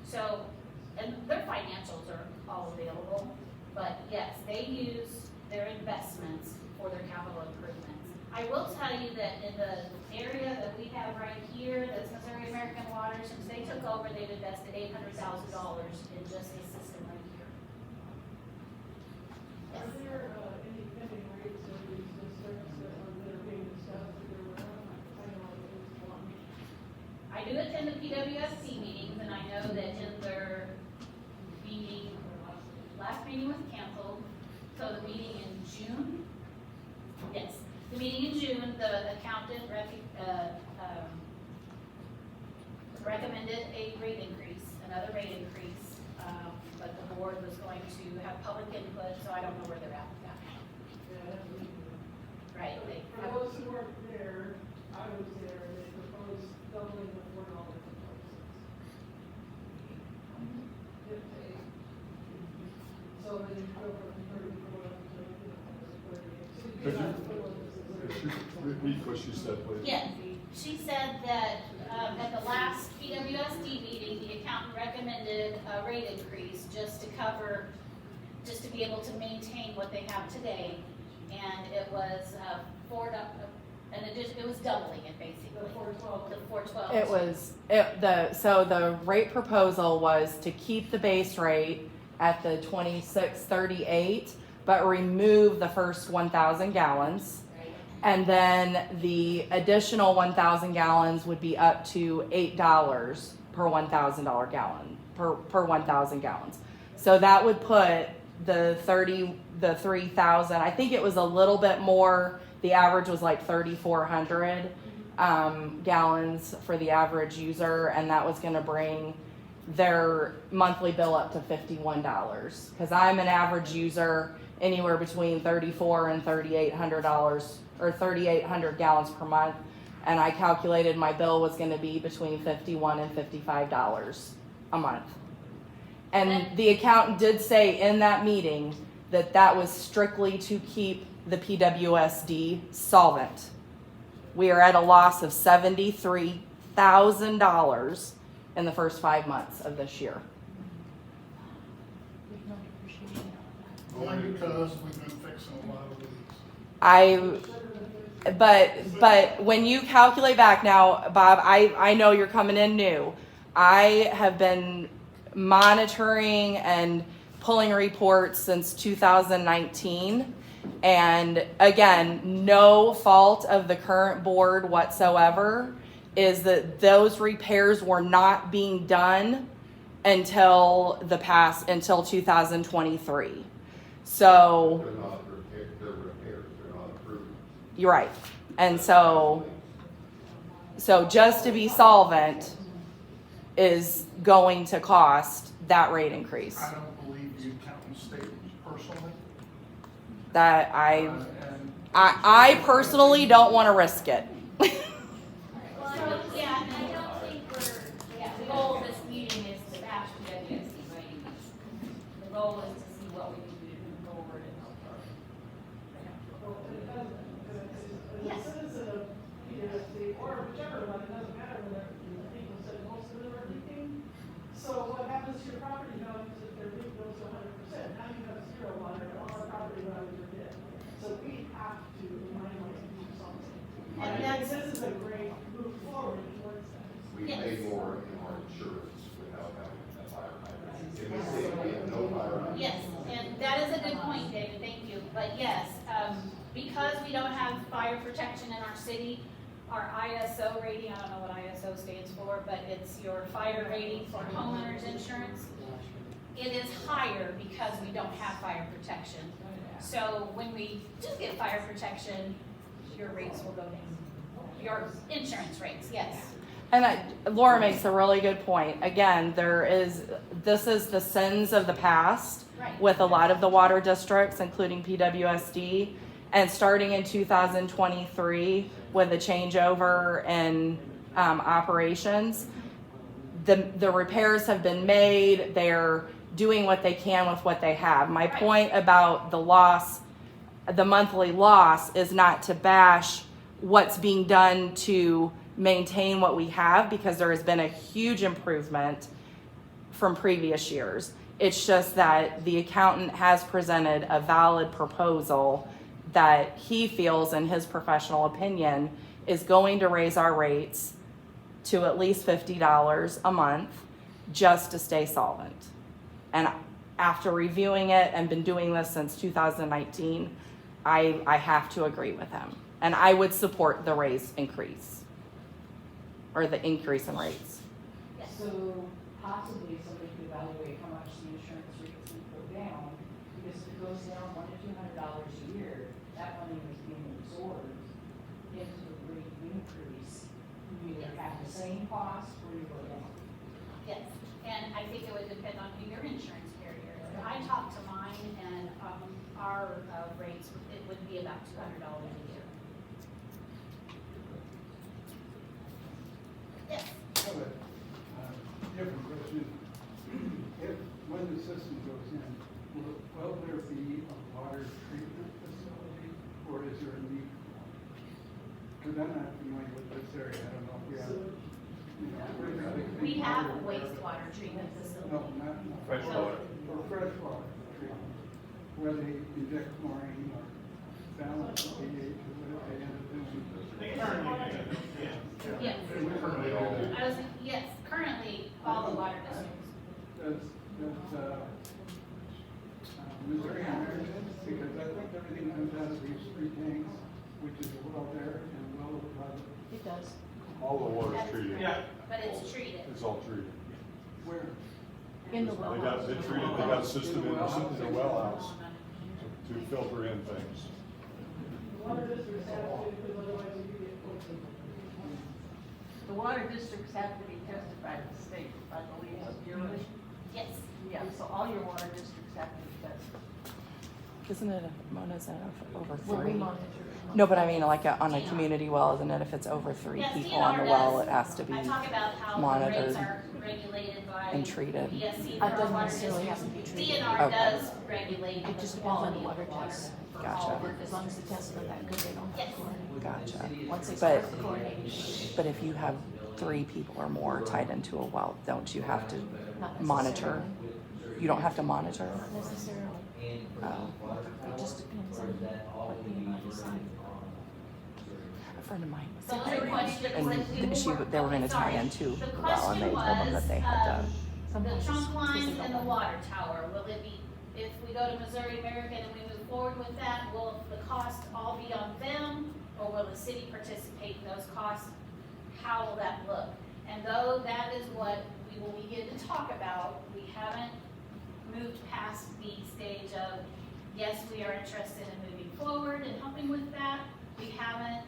So, and their financials are all available, but yes, they use their investments for their capital improvements. I will tell you that in the area that we have right here, that's Missouri American Water, since they took over, they've invested $800,000 in just this system right here. meeting in June. Yes, the meeting in June, the accountant recommended a rate increase, another rate increase, but the board was going to have public input, so I don't know where they're at with that. Right. For those who weren't there, I was there, and they proposed doubling the $4 proposals. If they, so then you go from 34 up to, 38. So Could you you repeat what she said, please? Yeah, she said that, at the last PWSD meeting, the accountant recommended a rate increase just to cover, just to be able to maintain what they have today. And it was, it was doubling it basically. The 412. The 412. It was, so the rate proposal was to keep the base rate at the 2638, but remove the first 1,000 gallons. And then the additional 1,000 gallons would be up to $8 per $1,000 gallon, per 1,000 gallons. So that would put the 3,000, I think it was a little bit more, the average was like 3,400 gallons for the average user, and that was gonna bring their monthly bill up to $51. Cause I'm an average user anywhere between $3,400 and $3,800 or 3,800 gallons per month, and I calculated my bill was going to be between $51 and $55 a month. And the accountant did say in that meeting that that was strictly to keep the PWSD solvent. We are at a loss of $73,000 in the first 5 months of this year. Only because we've been fixing a lot of these. But when you calculate back now, Bob, I know you're coming in new. I have been monitoring and pulling reports since 2019. And again, no fault of the current board whatsoever is that those repairs were not being done until 2023. So They're not repairs, they're repairs, they're not improvements. you're right. And so just to be solvent is going to cost that rate increase. I don't believe the accountant's statements personally. That And I personally don't want to risk it. Well, yeah, and I don't think the goal of this meeting is to bash PWSD by any means. The goal is to see what we can do to move forward and help our. Well, it doesn't, because Yes. as a citizen of PWSD, or whichever one, it doesn't matter whether people said most of them are leaking. So what happens to your property values if their leak goes to 100%? Now you have zero water, and all our property values are dead. So we have to, in my mind, do something. And And that's- this is a great move forward towards that. We Yes. pay more in our insurance without having a fire hydrant. In the city, we have no fire hydrant. Yes, and that is a good point, David, thank you. But yes, because we don't have fire protection in our city, our ISO rating, I don't know what ISO stands for, but it's your fire rating for homeowners insurance. It is higher because we don't have fire protection. So when we do get fire protection, your rates will go down. Your insurance rates, yes. And Laura makes a really good point. Again, this is the sins of the past Right. with a lot of the water districts, including PWSD. And starting in 2023, with a changeover in operations, the repairs have been made. They're doing what they can with what they have. My point about the loss, the monthly loss, is not to bash what's being done to maintain what we have, because there has been a huge improvement from previous years. It's just that the accountant has presented a valid proposal that he feels, in his professional opinion, is going to raise our rates to at least $50 a month just to stay solvent. And after reviewing it and been doing this since 2019, I have to agree with him. And I would support the raise increase, or the increase in rates. So possibly somebody could evaluate how much the insurance rates would go down, because if it goes down $100 to $200 a year, that money was being absorbed into the rate increase. You either have the same cost or you go down. Yes, and I think it would depend on who your insurance carrier is. I talked to mine and, our, rates, it would be about $200 a year. Yes, I have a different question. If, when the system goes in, will there be a water treatment facility, or is there a need for one? Because I'm not familiar with this area, I don't know if we have, you know. we have a wastewater treatment facility. No, not. Fresh water. For fresh water treatment, where they inject chlorine or balance the pH or whatever they end up doing. Yes. I was, yes, currently, all the water districts. Does Missouri American, because I think everything comes out of these three tanks, which is a well there and a well above. It does. All the water's treated. Yeah. But it's treated. It's all treated. Where? In the well. They got a system in the well house to filter in things. Water districts have to, because otherwise you get poisoned. The water districts have to be tested by the state, I believe, yearly. Yes. Yeah, so all your water districts have to be tested. Isn't it, Mona, isn't it over Well, we 3? monitor. No, but I mean, like on a community well, isn't it, if it's over 3 Yes, people on the DNR well, does. it has to be I talk about how the monitored rates are regulated by and treated. PSC. It for doesn't water necessarily have districts. to be treated. DNR Okay. does regulate It just the depends on quality the of water water. test. for all Gotcha. water As long as the tests are that good, they don't have Yes. chlorine. Gotcha. Once they But, start chlorinating, but if you have 3 people or more tied into a well, don't you have to not monitor? necessarily. You don't have to monitor? Not necessarily. Oh. It just depends on what the amount is. A friend of mine was So the question was, we and will she, work- they were okay, gonna tie sorry. into The a well, and they question told them that they had to. was, the Sometimes it's trunk because lines they and don't the want- water tower, will it be, if we go to Missouri American and we move forward with that, will the cost all be on them? Or will the city participate in those costs? How will that look? And though that is what we will begin to talk about, we haven't moved past the stage of, yes, we are interested in moving forward and helping with that. We haven't,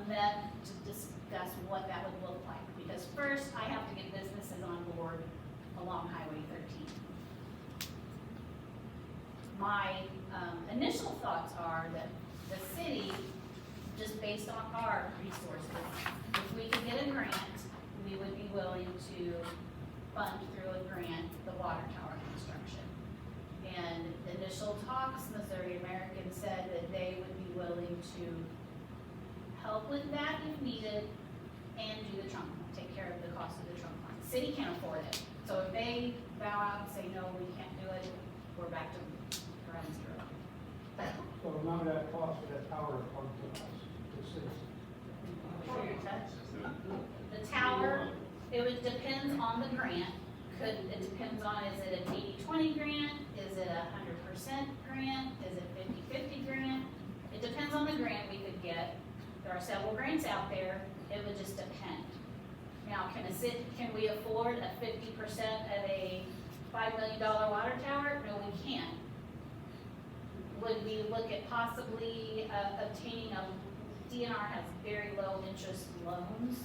met to discuss what that would look like. Because first, I have to get businesses on board along Highway 13. My, initial thoughts are that the city, just based on our resources, if we could get a grant, we would be willing to fund through a grant the water tower construction. And the initial talks, Missouri American said that they would be willing to help with that if needed and do the trunk, take care of the cost of the trunk line. City can't afford it. So if they bow out and say, no, we can't do it, we're back to ground zero. So none of that cost of that tower comes to us, the city. The tower, it would depends on the grant. It depends on, is it an 80-20 grant? Is it a 100% grant? Is it 50-50 grant? It depends on the grant we could get. There are several grants out there. It would just depend. Now, can we afford a 50% of a $5 million water tower? No, we can't. Would we look at possibly obtaining DNR has very low interest loans.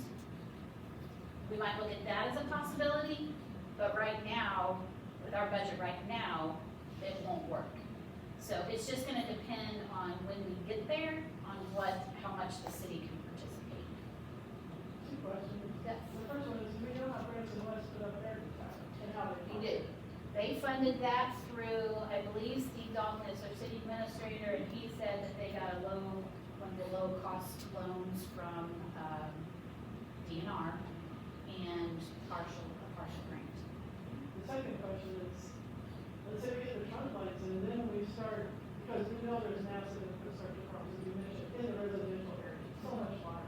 We might look at that as a possibility, but right now, with our budget right now, it won't work. So it's just gonna depend on when we get there, on how much the city can participate. Two questions. Yes. The first one is, do we know how Branson West put up their tower and how they? We did. They funded that through, I believe Steve Dalton is their city administrator, and he said that they got one of the low-cost loans from, DNR and a partial grant. The second question is, let's say we get the trunk lines and then we start, because we know there's massive infrastructure problems, as you mentioned, in the residential area, so much water.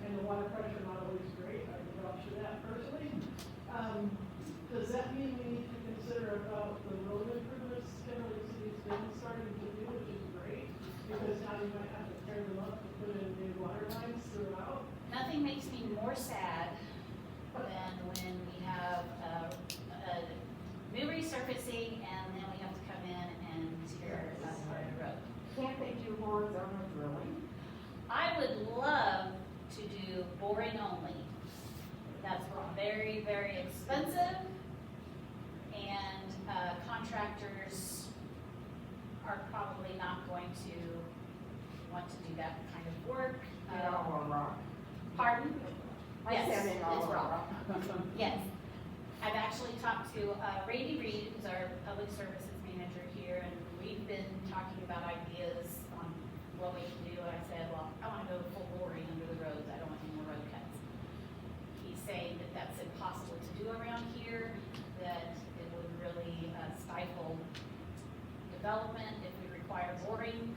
And the water pressure not always great, I can vouch for that personally. Does that mean we need to consider about the road improvements Kimberling City's been starting to do, which is great? Because now you might have to tear them up and put in new water lines throughout. Nothing makes me more sad than when we have a new resurfacing and then we have to come in and Can't they do horizontal drilling? I would love to do boring only. That's very, very expensive, and contractors are probably not going to want to do that kind of work. They're all on rock. Pardon? I Yes, said it all it's on rock. rock. Yes. I've actually talked to Randy Reed, who's our public services manager here, and we've been talking about ideas on what we can do. And I said, well, I want to go full boring under the roads. I don't want any more road cuts. He's saying that that's impossible to do around here, that it would really stifle development if we require boring.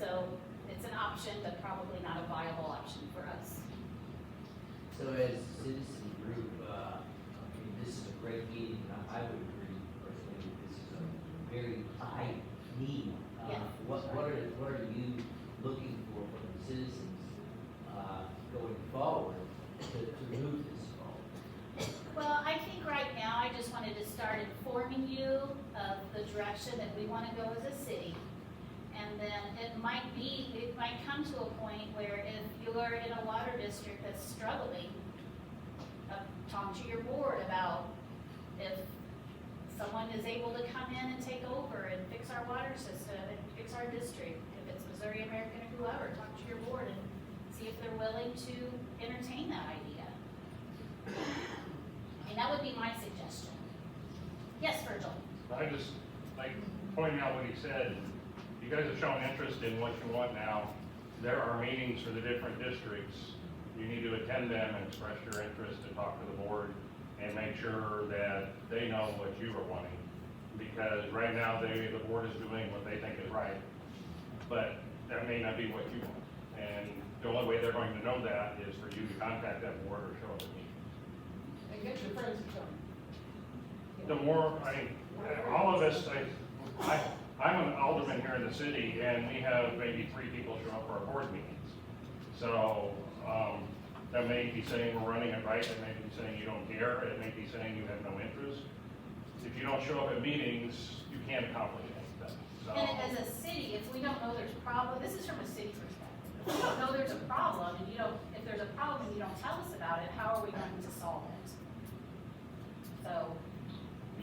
So it's an option, but probably not a viable option for us. So as a citizen group, I mean, this is a great meeting, and I would agree personally that this is a very high need. Yes. What are you looking for from the citizens, going forward to move this forward? Well, I think right now, I just wanted to start informing you of the direction that we want to go as a city. And then it might come to a point where if you are in a water district that's struggling, talk to your board about if someone is able to come in and take over and fix our water system and fix our district. If it's Missouri American or whoever, talk to your board and see if they're willing to entertain that idea. And that would be my suggestion. Yes, Virgil? I just, like, pointing out what he said, you guys have shown interest in what you want now. There are meetings for the different districts. You need to attend them and express your interest and talk to the board and make sure that they know what you are wanting. Because right now, the board is doing what they think is right, but that may not be what you want. And the only way they're going to know that is for you to contact that board or show up at meetings. And get your friends to come. The more, all of us, I'm an alderman here in the city, and we have maybe 3 people show up for our board meetings. So, that may be saying we're running it right, it may be saying you don't care, it may be saying you have no interest. If you don't show up at meetings, you can't accomplish anything, so. And as a city, if we don't know there's a problem, this is from a city perspective. If we don't know there's a problem, and if there's a problem and you don't tell us about it, how are we going to solve it? So,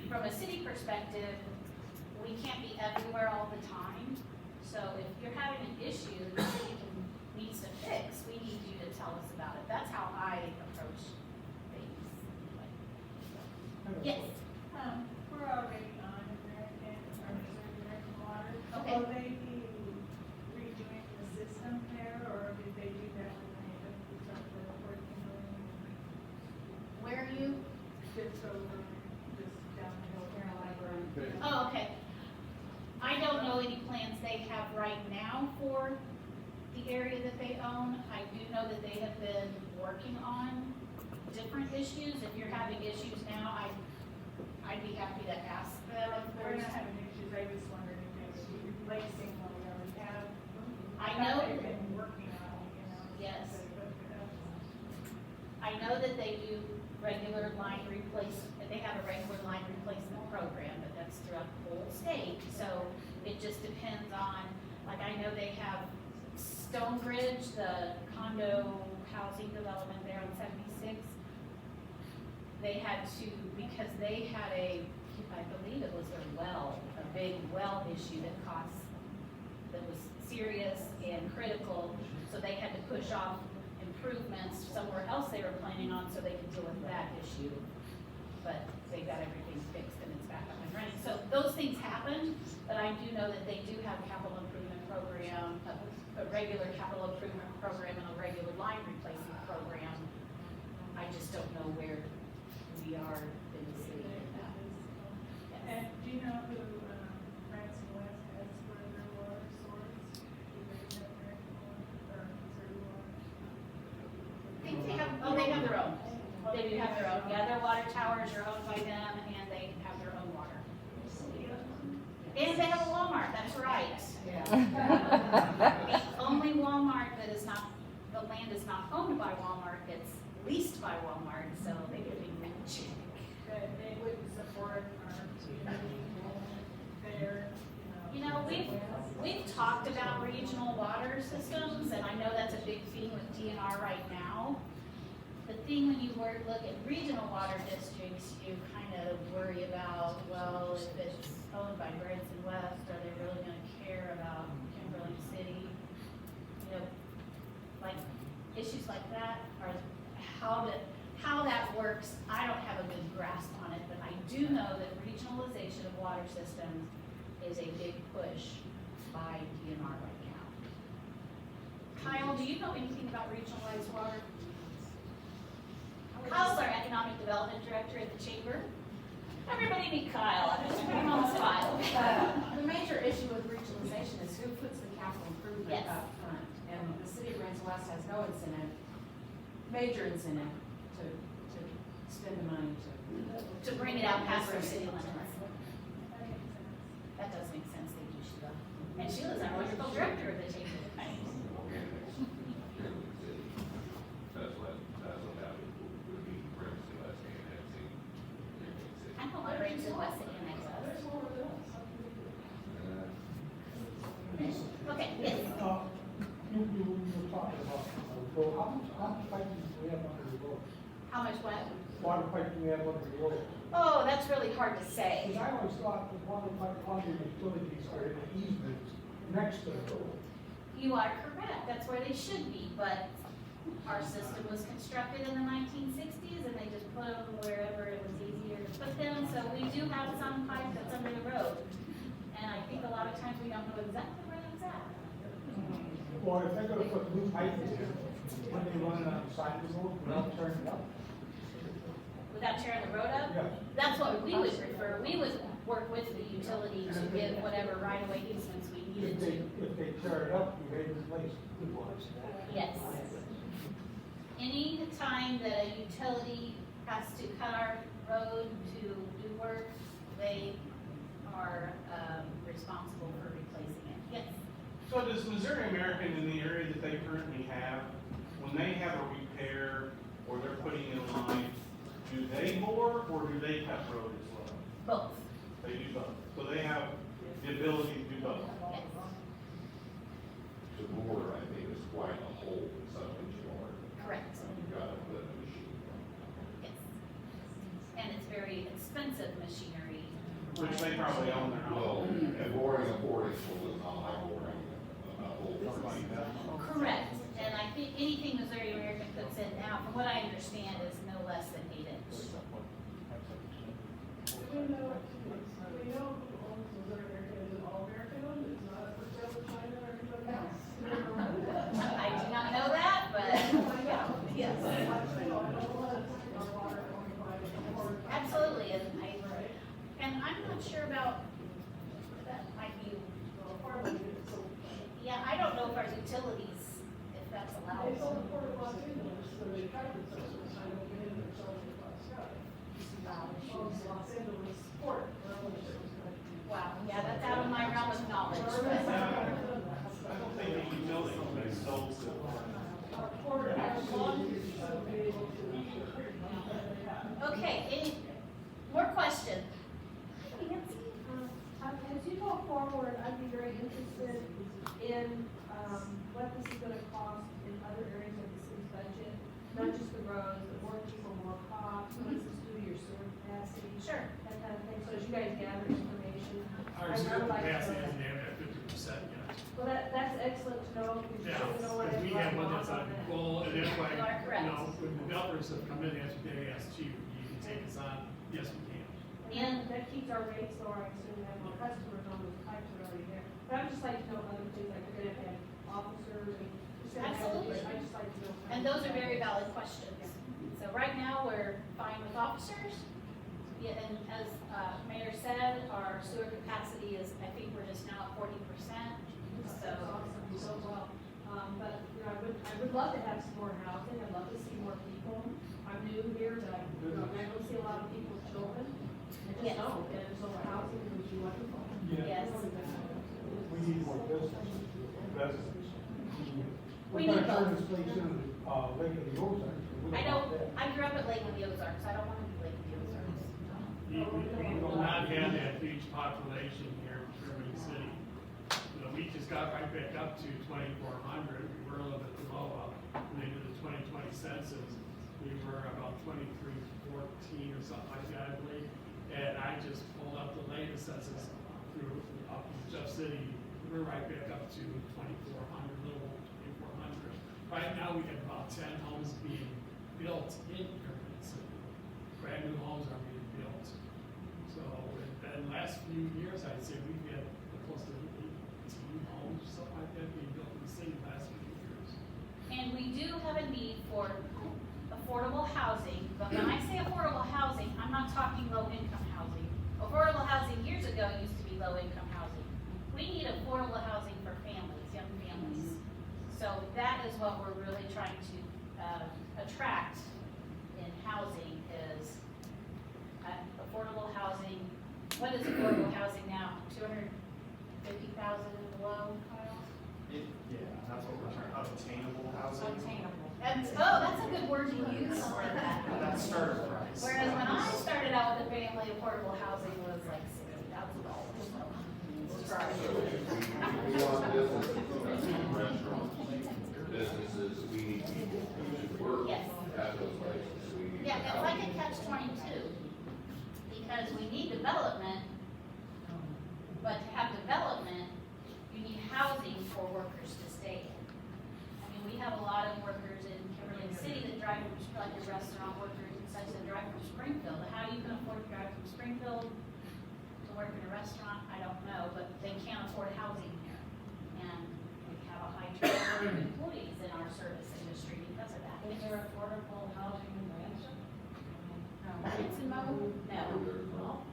from a city perspective, we can't be everywhere all the time. So if you're having an issue that the city needs to fix, we need you to tell us about it. That's how I approach things. Yes? We're already on American, or Missouri American Water. Okay. Will they be redoing the system there, or did they do that when they started the working on? Where are you? Just over, just down the hill, Caroline. Oh, okay. I don't know any plans they have right now for the area that they own. I do know that they have been working on different issues. If you're having issues now, I'd be happy to ask them if We're there's. not having issues, I just wondered if they would be replacing what we already have. I know. They've been working on it, you know. Yes. so they put it up. I know that they do regular line replacement, they have a regular line replacement program, but that's throughout the whole state. So it just depends on, like, I know they have Stonebridge, the condo housing development there on 76. They had to, because they had I believe it was a big well issue that was serious and critical. So they had to push off improvements somewhere else they were planning on so they could deal with that issue. But they got everything fixed and it's back up and running. So those things happen, but I do know that they do have capital improvement program, a regular capital improvement program and a regular line replacement program. I just don't know where we are in the city with that. And do you know who, France West has for their water source? Do they have American Water or Missouri Water? I think they have their own. They do have their own. Yeah, their water towers are owned by them and they have their own water. And they have a Walmart, that's right. The only Walmart that is not, the land is not owned by Walmart, it's leased by Walmart, so they could be rich. That they wouldn't support our community there, you know, talked about regional water systems, and I know that's a big theme with DNR right now. The thing when you look at regional water districts, you kind of worry about, well, if it's owned by Branson West, are they really gonna care about Kimberling City? You know, like, issues like that, or how that works, I don't have a good grasp on it, but I do know that regionalization of water systems is a big push by DNR right now. Kyle, do you know anything about regionalized water? Kyle's our economic development director at the chamber. Everybody meet Kyle, I'm just putting him on the spot. The major issue with regionalization is who puts the capital improvement Yes. up front. And the city of Branson West has no incentive, major incentive, to spend the money To bring it out past our city limits. That does make sense, thank you, Sheila. And Sheila's our wonderful director of the chamber. I don't want Branson West to annex us. Okay, yes. You were talking about, well, how much pipe do we have under the road? How much what? Water pipe do we have under the road? Oh, that's really hard to say. Because I always thought the water pipe under utilities are in the easement next to the road. You are correct, that's where they should be, but our system was constructed in the 1960s and they just put them wherever it was easier to put them, so we do have some pipe that's under the road. And I think a lot of times we don't know exactly where that's at. Or if they're gonna put new pipe in, when they run it on the side of the road, without turning it up. Without tearing the road up? Yes. That's what we would prefer, we would work with the utility to give whatever right-of-way easements we needed to. If they tear it up, we may replace it. Yes. Any time that a utility has to cut our road to do work, they are responsible for replacing it. Yes? So does Missouri American in the area that they currently have, when they have a repair or they're putting in line, do they bore or do they cut road as well? Both. They do both. So they have the ability to do both. Yes. The border, I think, is quite a hole in some water. Correct. You've got to put a machine. Yes. And it's very expensive machinery. Which they probably own their Well, own. and boring a 4-inch hole is not like boring a hole. Correct. And I think anything Missouri American puts in now, from what I understand, is no less than 8 inches. We know who owns Missouri American, is it all American owned, it's not for sale to China or anybody else? I do not know that, but yes. Absolutely, and I'm not sure about, that might be, yeah, I don't know if our utilities, if that's allowed. They sold the Port of Los Angeles, so they tried to sell it, I don't get in there, selling it last Scott. Los Angeles Port. Wow, yeah, that's out of my realm of knowledge. I don't think the utility company sells it. Okay, any more questions? As you go forward, I'd be very interested in, what this is gonna cost in other areas of the city's budget, not just the roads, but more people, more costs, what does this do to your sewer capacity? Sure. That kind of thing, so as you guys gather information. Our I sewer would like to capacity know isn't that. at 50% yet. Well, that's excellent to know, because you Yeah, should know what because we have one that's on that. goal, and that's why, You are correct. when developers have come in, they ask you, you can take us on, yes, we can. And that keeps our rates lower, I assume, have more customers on those pipes are already there. But I would just like to know other things, like you're gonna have officers and. just gonna have- Absolutely. I just like to know. And those are very valid questions. So right now, we're fine with officers. Yeah, and as Mayor said, our sewer capacity is, I think we're just now at 40%. So, So well, but, you know, I would love to have some more housing, I'd love to see more people. I'm new here, but I don't see a lot of people with children. I just Yes. don't, and so housing would be wonderful. yes. We need more business, residents. We We're need gonna turn both. this place into, Lake of the Ozarks. We I don't don't, want that. I grew up at Lake of the Ozarks, I don't want to be Lake of the Ozarks. We will not have that huge population here in Kimberling City. You know, we we just got right back up to 2,400. We were a little bit below, when they did the 2020 census. We were about 2,314 or something like that, I believe. And I just pulled up the latest census through, up in Jeff City. We're right back up to 2,400, a little over 2,400. Right now, we have about 10 homes being built in Kimberling City. Brand new homes are being built. So, in the last few years, I'd say we've had close to 18 homes, something like that, being built in the city the last few years. And we do have a need for affordable housing, but when I say affordable housing, I'm not talking low-income housing. Affordable housing years ago used to be low-income housing. We need affordable housing for families, young families. So that is what we're really trying to attract in housing is affordable housing. What is affordable housing now? 250,000 and below, Kyle? Yeah, that's what we're trying, obtainable housing. Obtainable. That's a good word to use for that. That's starter price. Whereas when I started out with the family, affordable housing was like $60,000. So we want businesses, restaurants, businesses, we need people to work Yes. at those places. We need Yeah, it's like a housing. catch-22, because we need development, but to have development, you need housing for workers to stay in. I mean, we have a lot of workers in Kimberling City that drive from, like the restaurant workers and such that drive from Springfield. How you can afford to drive from Springfield to work in a restaurant, I don't know, but they can't afford housing here. And we have a high turnover of employees in our service industry because of that. Is there affordable housing in Ransom? It's in Mo? No.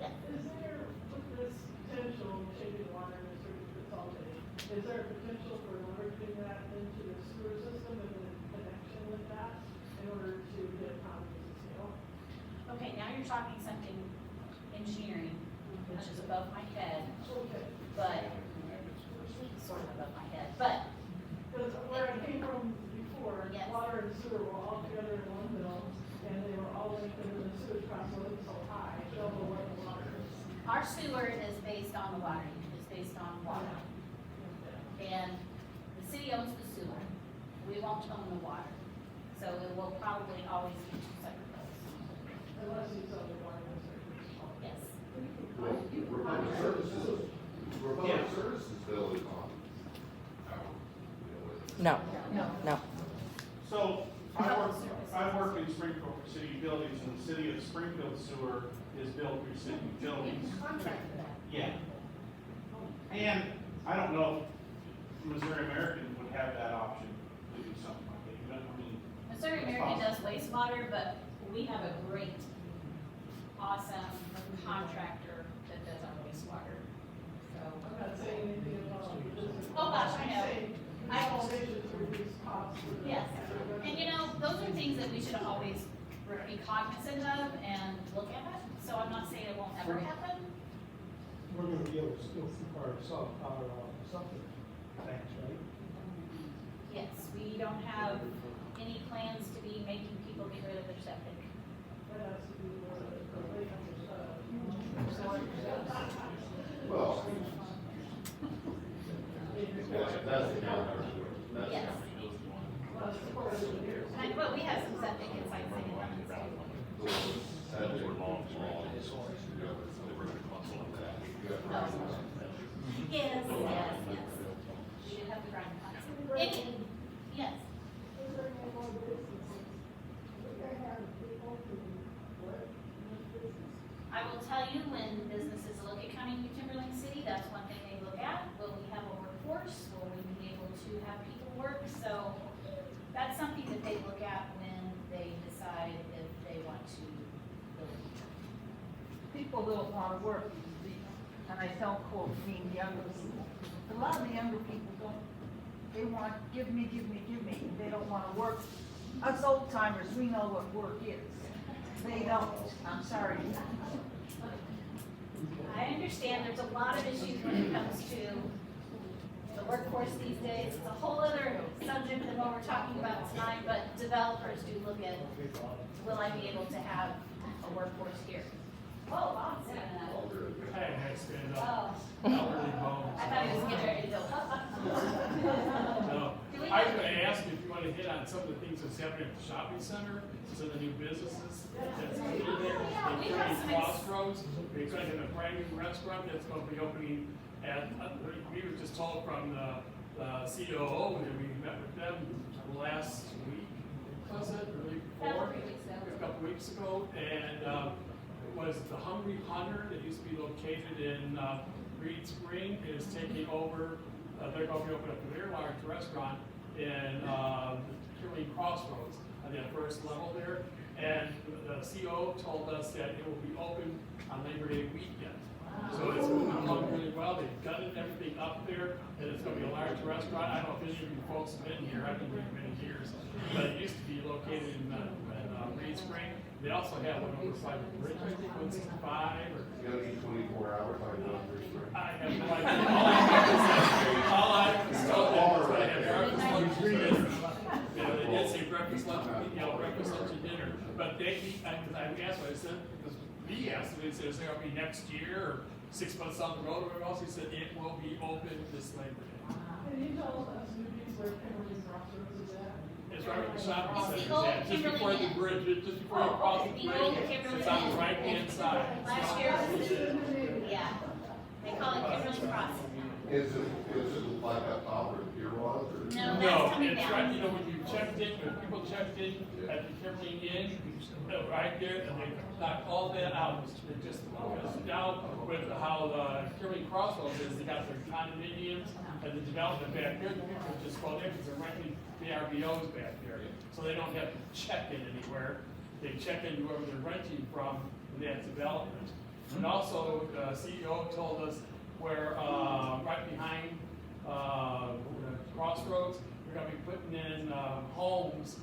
Yeah. Is there, with this potential changing water district consolidating, is there a potential for merging that into the sewer system and the connection with that in order to get economies of scale? Okay, now you're talking something engineering, which is above my head, Okay. but sort of above my head, but Because where I came from before, Yes. water and sewer were all together in one bill, and they were all linked into the sewage cost wasn't so high, double what the water is. our sewer is based on the water, it's based on water. And the city owns the sewer, we won't own the water, so it will probably always be two separate bills. Unless you sell the water district. Yes. Well, we're public services, we're public services bill is on. No, no. So, I work in Springfield for city utilities, and the city of Springfield sewer is built through city utilities. Contract for that. Yeah. And I don't know if Missouri American would have that option to do something like that, you know, I mean. Missouri American does wastewater, but we have a great, awesome contractor that does our wastewater, so. I'm not saying anything about business. Oh, gosh, I know. I'm saying consolidation to reduce costs. Yes, and you know, those are things that we should always be cognizant of and look at, so I'm not saying it won't ever happen. We're gonna be able to still keep our something, thanks, right? Yes, we don't have any plans to be making people get rid of their septic. That has to do with the lake, Well, that's the counter, that's. Yes. But we have some septic inside St. Yes, yes, yes. We do have the grind pots. Yes. I will tell you, when businesses look at coming to Kimberling City, that's one thing they look at. Will we have a workforce? Will we be able to have people work? So that's something that they look at when they decide if they want to build. People don't wanna work, and I don't quote mean younger people. A lot of the younger people don't, they want, give me, they don't wanna work. Us old timers, we know what work is. They don't, I'm sorry. I understand there's a lot of issues when it comes to the workforce these days. It's a whole other subject than what we're talking about tonight, but developers do look at, will I be able to have a workforce here? Oh, Bob's sitting in that. All good. Hey, stand up. Oh, Elderly bones. I thought he was getting ready to go. No. Do we I was have- gonna ask you if you wanna hit on some of the things that's happening at the shopping center, some of the new businesses that's coming in there. Yeah, we They're have turning some Crossroads, we're gonna have a brand new restaurant that's gonna be opening at, we were just told from the COO, and we met with them last week, was it, or the week before? A couple weeks ago, and, it was the Hungry Hunter that used to be located in, Reed Spring is taking over, they're going to be opening up a very large restaurant in, Kimberling Crossroads on that first level there. And the CO told us that it will be open on Labor Day weekend. So it's moving along really well. They've gutted everything up there, and it's going to be a large restaurant. I don't know if any of you folks have been here. I've been here many years, but it used to be located in Reed Spring. They also have one over by the bridge, I think, 165 or. It's gonna be 24 hours, I know, this spring. I have no idea. All I was told that was gonna have breakfast, lunch, and dinner. You know, they did say breakfast, lunch, breakfast, lunch, and dinner. But I asked what I said, because he asked me, he said, is there gonna be next year or 6 months down the road or whatever else? He said, it will be open this Labor Day. Can you tell us newbies where Kimberling Crossroads is at? It's right where the shopping It's center the old is at, just before the Kimberling bridge, just before you cross the the old bridge. Kimberling It's on the Inn. right hand side. Last year was the, yeah, they call it Kimberling Crossing. Is it like a top or pier was, or? No, No, that's coming it's down. right, you know, when you checked in, when people checked in at the Kimberling Inn, right there, and they knocked all that out, it just, because now with how Kimberling Crossroads is, they got their condominiums and the development back there, the people just go there because they're renting the RVOs back there. So they don't have to check in anywhere, they check in whoever they're renting from in that development. And also, the CEO told us where, right behind, Crossroads, we're gonna be putting in, homes.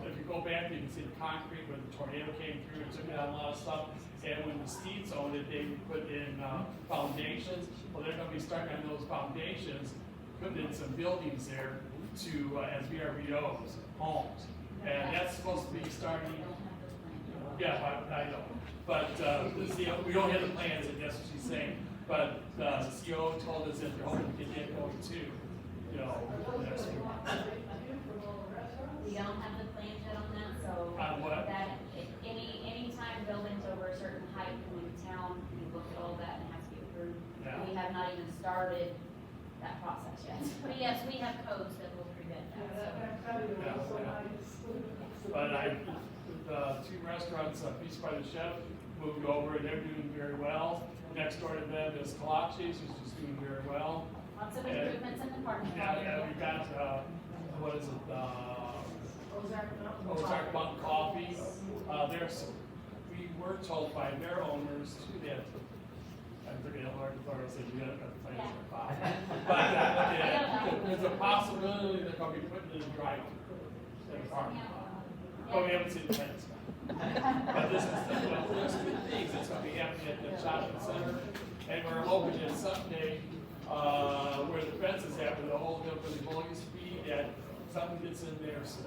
If you go back, you can see the concrete when the tornado came through and took out a lot of stuff. And when the Steeds owned it, they put in, foundations. Well, they're gonna be starting on those foundations, putting in some buildings there to, as VRBOs, homes. And that's supposed to be starting, yeah, I know. But, the CO, we don't have the plans, and that's what she's saying. But, the CO told us that they're hoping to get that going too, you know, the next few months. We don't have the plans yet on that, so. On what? That, anytime buildings over a certain height come into town, we look at all that and it has to be approved. Yeah. We have not even started that process yet. But yes, we have codes that will prevent that. But the two restaurants, Beast by the Chef, moved over and they're doing very well. Next door to them is Kolaches, who's just doing very well. Lots of And- improvements in the parking lot. Yeah, we got, what is it, Ozark Mountain Coffee. We were told by their owners too that, I'm forgetting how hard I said, you gotta got the plans for coffee. But, there's a possibility they're gonna be putting in a drive-through in the parking lot. But we haven't seen the plans. But this is, there's good things that's gonna be happening at the shopping center. And we're hoping that someday, where the fence is at, with the whole, where the bullies feed, that something gets in there soon.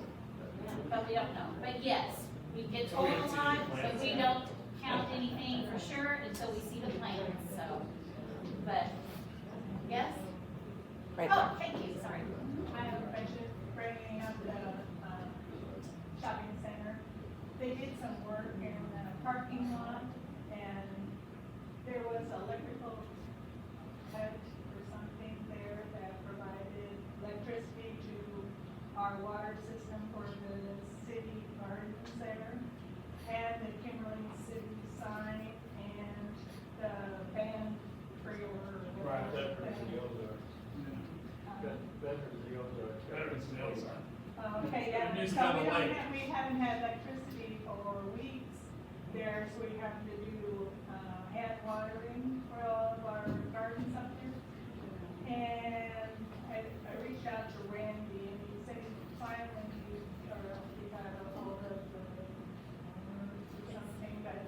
But we don't know. But yes, we get So told we a haven't seen lot, any but plans we yet. don't count anything for sure until we see the plans, so. But, yes? Right Oh, there. thank you, sorry. I have a question, bringing up the, shopping center. They did some work in the parking lot, and there was electrical cut or something there that provided electricity to our water system for the city garden center, and the Kimberling city sign, and the band trailer. or Right, whatever. Veterans and the Ozark. Okay, yeah, It needs to so be on the lake. we haven't had electricity for weeks there, so we have to do, hand watering for all of our gardens up there. And I reached out to Randy, and he said he finally, he got a hold of the owners or something, but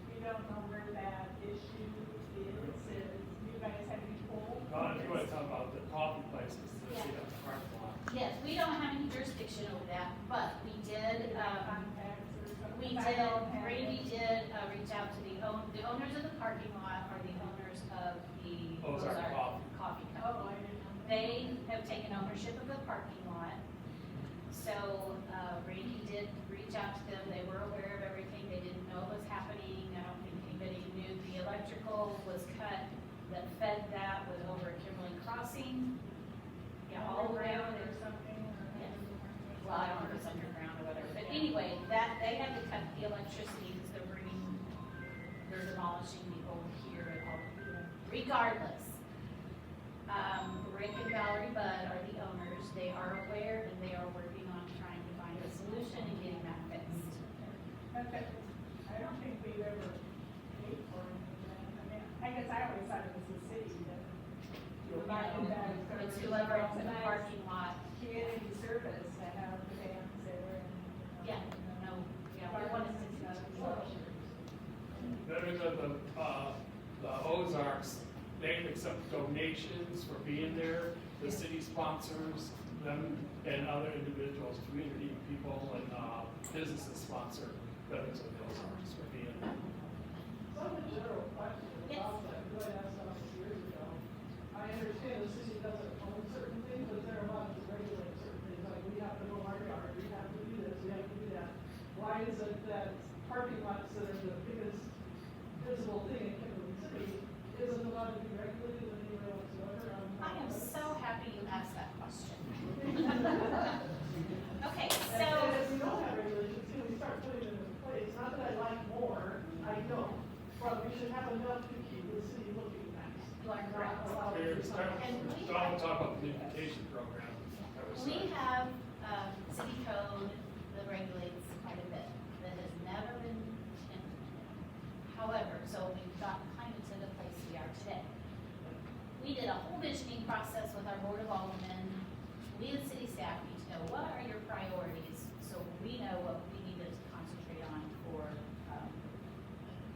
we don't know where that issue is. You guys have any poll? If you want to talk about the coffee places, that's the parking lot. Yes, we don't have any jurisdiction over that, but we did, Contacts or something? we did, don't have Randy it. did, reach out to the owners of the parking lot are the owners of the Ozark Coffee Oh, Company. I didn't know. They have taken ownership of the parking lot. So, Randy did reach out to them, they were aware of everything, they didn't know what was happening, I don't think anybody knew the electrical was cut that fed that was over at Kimberling Crossing. Yeah, all around or it. something, or. Yeah. Well, I don't know if it's underground or whatever, but anyway, that, they had to cut the electricity because they're demolishing the old here and all. Regardless, Rick and Valerie Budd are the owners, they are aware and they are working on trying to find a solution and getting that fixed. Okay, I don't think we've ever paid for it. I mean, I guess I always thought it was the city that. provided that. It's whoever owns the parking lot. Community service to have the bands there and. Yeah, no, yeah, we wanted to. Veterans of the Ozarks, they accept donations for being there. The city sponsors them and other individuals, community people and businesses sponsor Veterans of the Ozarks for being there. Some of the general question about that, because I asked that years ago. I understand the city doesn't own certain things, but they're allowed to regulate certain things, like we have to mow our yard, we have to do this, we have to do that. Why is it that parking lots that are the biggest visible thing in Kimberling City isn't allowed to be regulated anywhere whatsoever? I am so happy you asked that question. Okay, And so. if we don't have regulations, can we start putting them in place? Not that I like more, I don't, but we should have enough to keep the city looking nice. You are correct. Not allow Here's, And we I'll talk about the beautification program. that was We started. have, city code that regulates quite a bit, that has never been implemented. However, so we've got kind of to the place we are today. We did a whole visioning process with our board of aldermen. We as city staff need to know what are your priorities, so we know what we need to concentrate on for,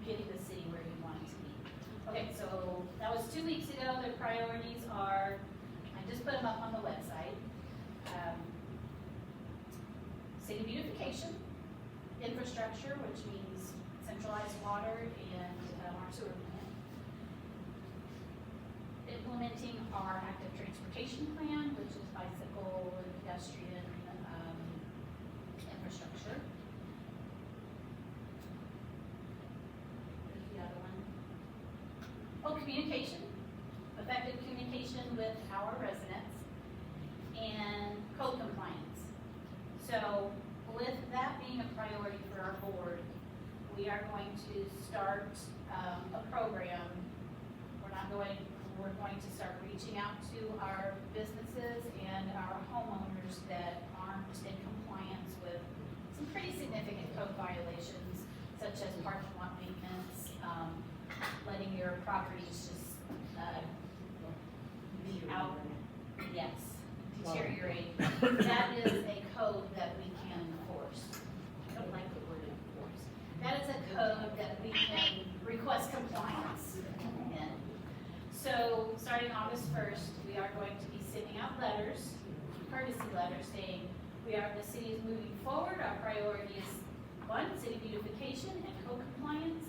getting the city where you want it to be. Okay, so that was 2 weeks ago, their priorities are, I just put them up on the website. City beautification, infrastructure, which means centralized water and our sewer plant. Implementing our active transportation plan, which is bicycle and pedestrian, infrastructure. There's the other one. Oh, communication, effective communication with our residents, and code compliance. So with that being a priority for our board, we are going to start a program. We're going to start reaching out to our businesses and our homeowners that aren't in compliance with some pretty significant code violations, such as parking lot maintenance, letting your properties just, be out, yes, deteriorate. That is a code that we can enforce. I don't like the word enforce. That is a code that we can request compliance in. So, starting August 1st, we are going to be sending out letters, courtesy letters, saying the city is moving forward. Our priority is, 1, city beautification and code compliance.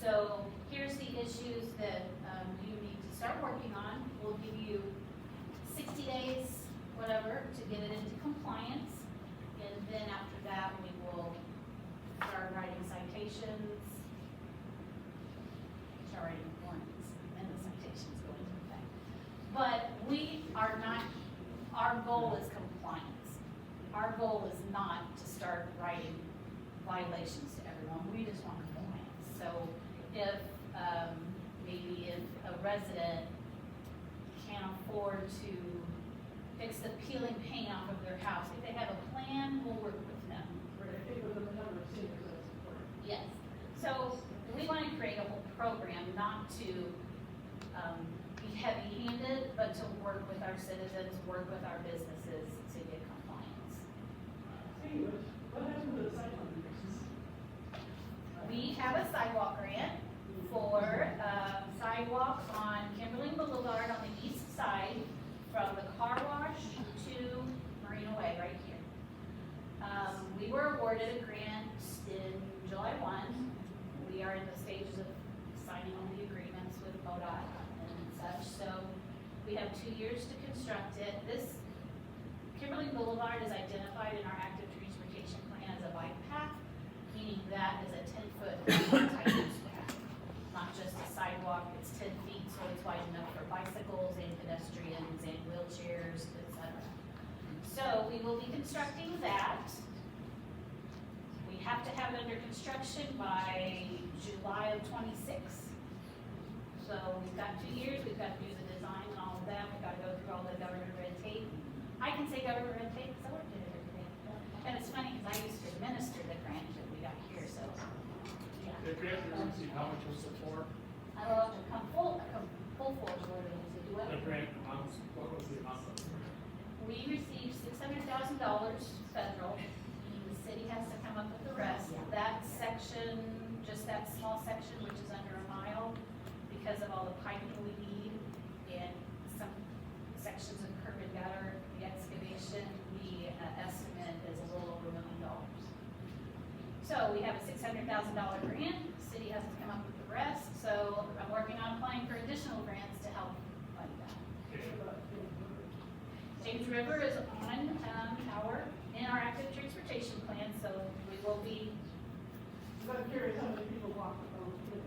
So, here's the issues that you need to start working on. We'll give you 60 days, whatever, to get it into compliance. And then after that, we will start writing citations, start writing warnings, and the citations go into effect. But we are not, our goal is compliance. Our goal is not to start writing violations to everyone. We just want compliance. So if, maybe if a resident can't afford to fix the peeling paint off of their house, if they have a plan, we'll work with them. Right, I think with the number of seniors that's important. Yes. So we want to create a whole program, not to be heavy-handed, but to work with our citizens, work with our businesses to get compliance. Speaking of which, what happened to the sidewalk increases? We have a sidewalk grant for sidewalk on Kimberling Boulevard on the east side from the car wash to Marina Way right here. We were awarded a grant in MoDOT and such, so we have 2 years to construct it. This Kimberling Boulevard is identified in our active transportation plan as a bike path, meaning that is a 10-foot type use path, not just a sidewalk. It's 10 feet, so it's wide enough for bicycles and pedestrians and wheelchairs, etc. So we will be constructing that. We have to have it under construction by July of '26. So we've got 2 years, we've got to do the design and all of that, we've got to go through all the government red tape. I can say government red tape because I worked in it every day. And it's funny because I used to administer the grant that we got here, so, yeah. The grant we received, how much was it for? I don't know if to come full force, what it is, do what? The grant amounts, what was the amount of the grant? We received $600,000 federal, and the city has to come up with the rest. That section, just that small section, which is under a mile, because of all the piping we need, and some sections of curb and gutter, the excavation, the estimate is a little over $1 million. So we have a $600,000 grant, the city has to come up with the rest, so I'm working on applying for additional grants to help fund that. James River is on in our active transportation plan, so we will be. I'm curious how many people walk,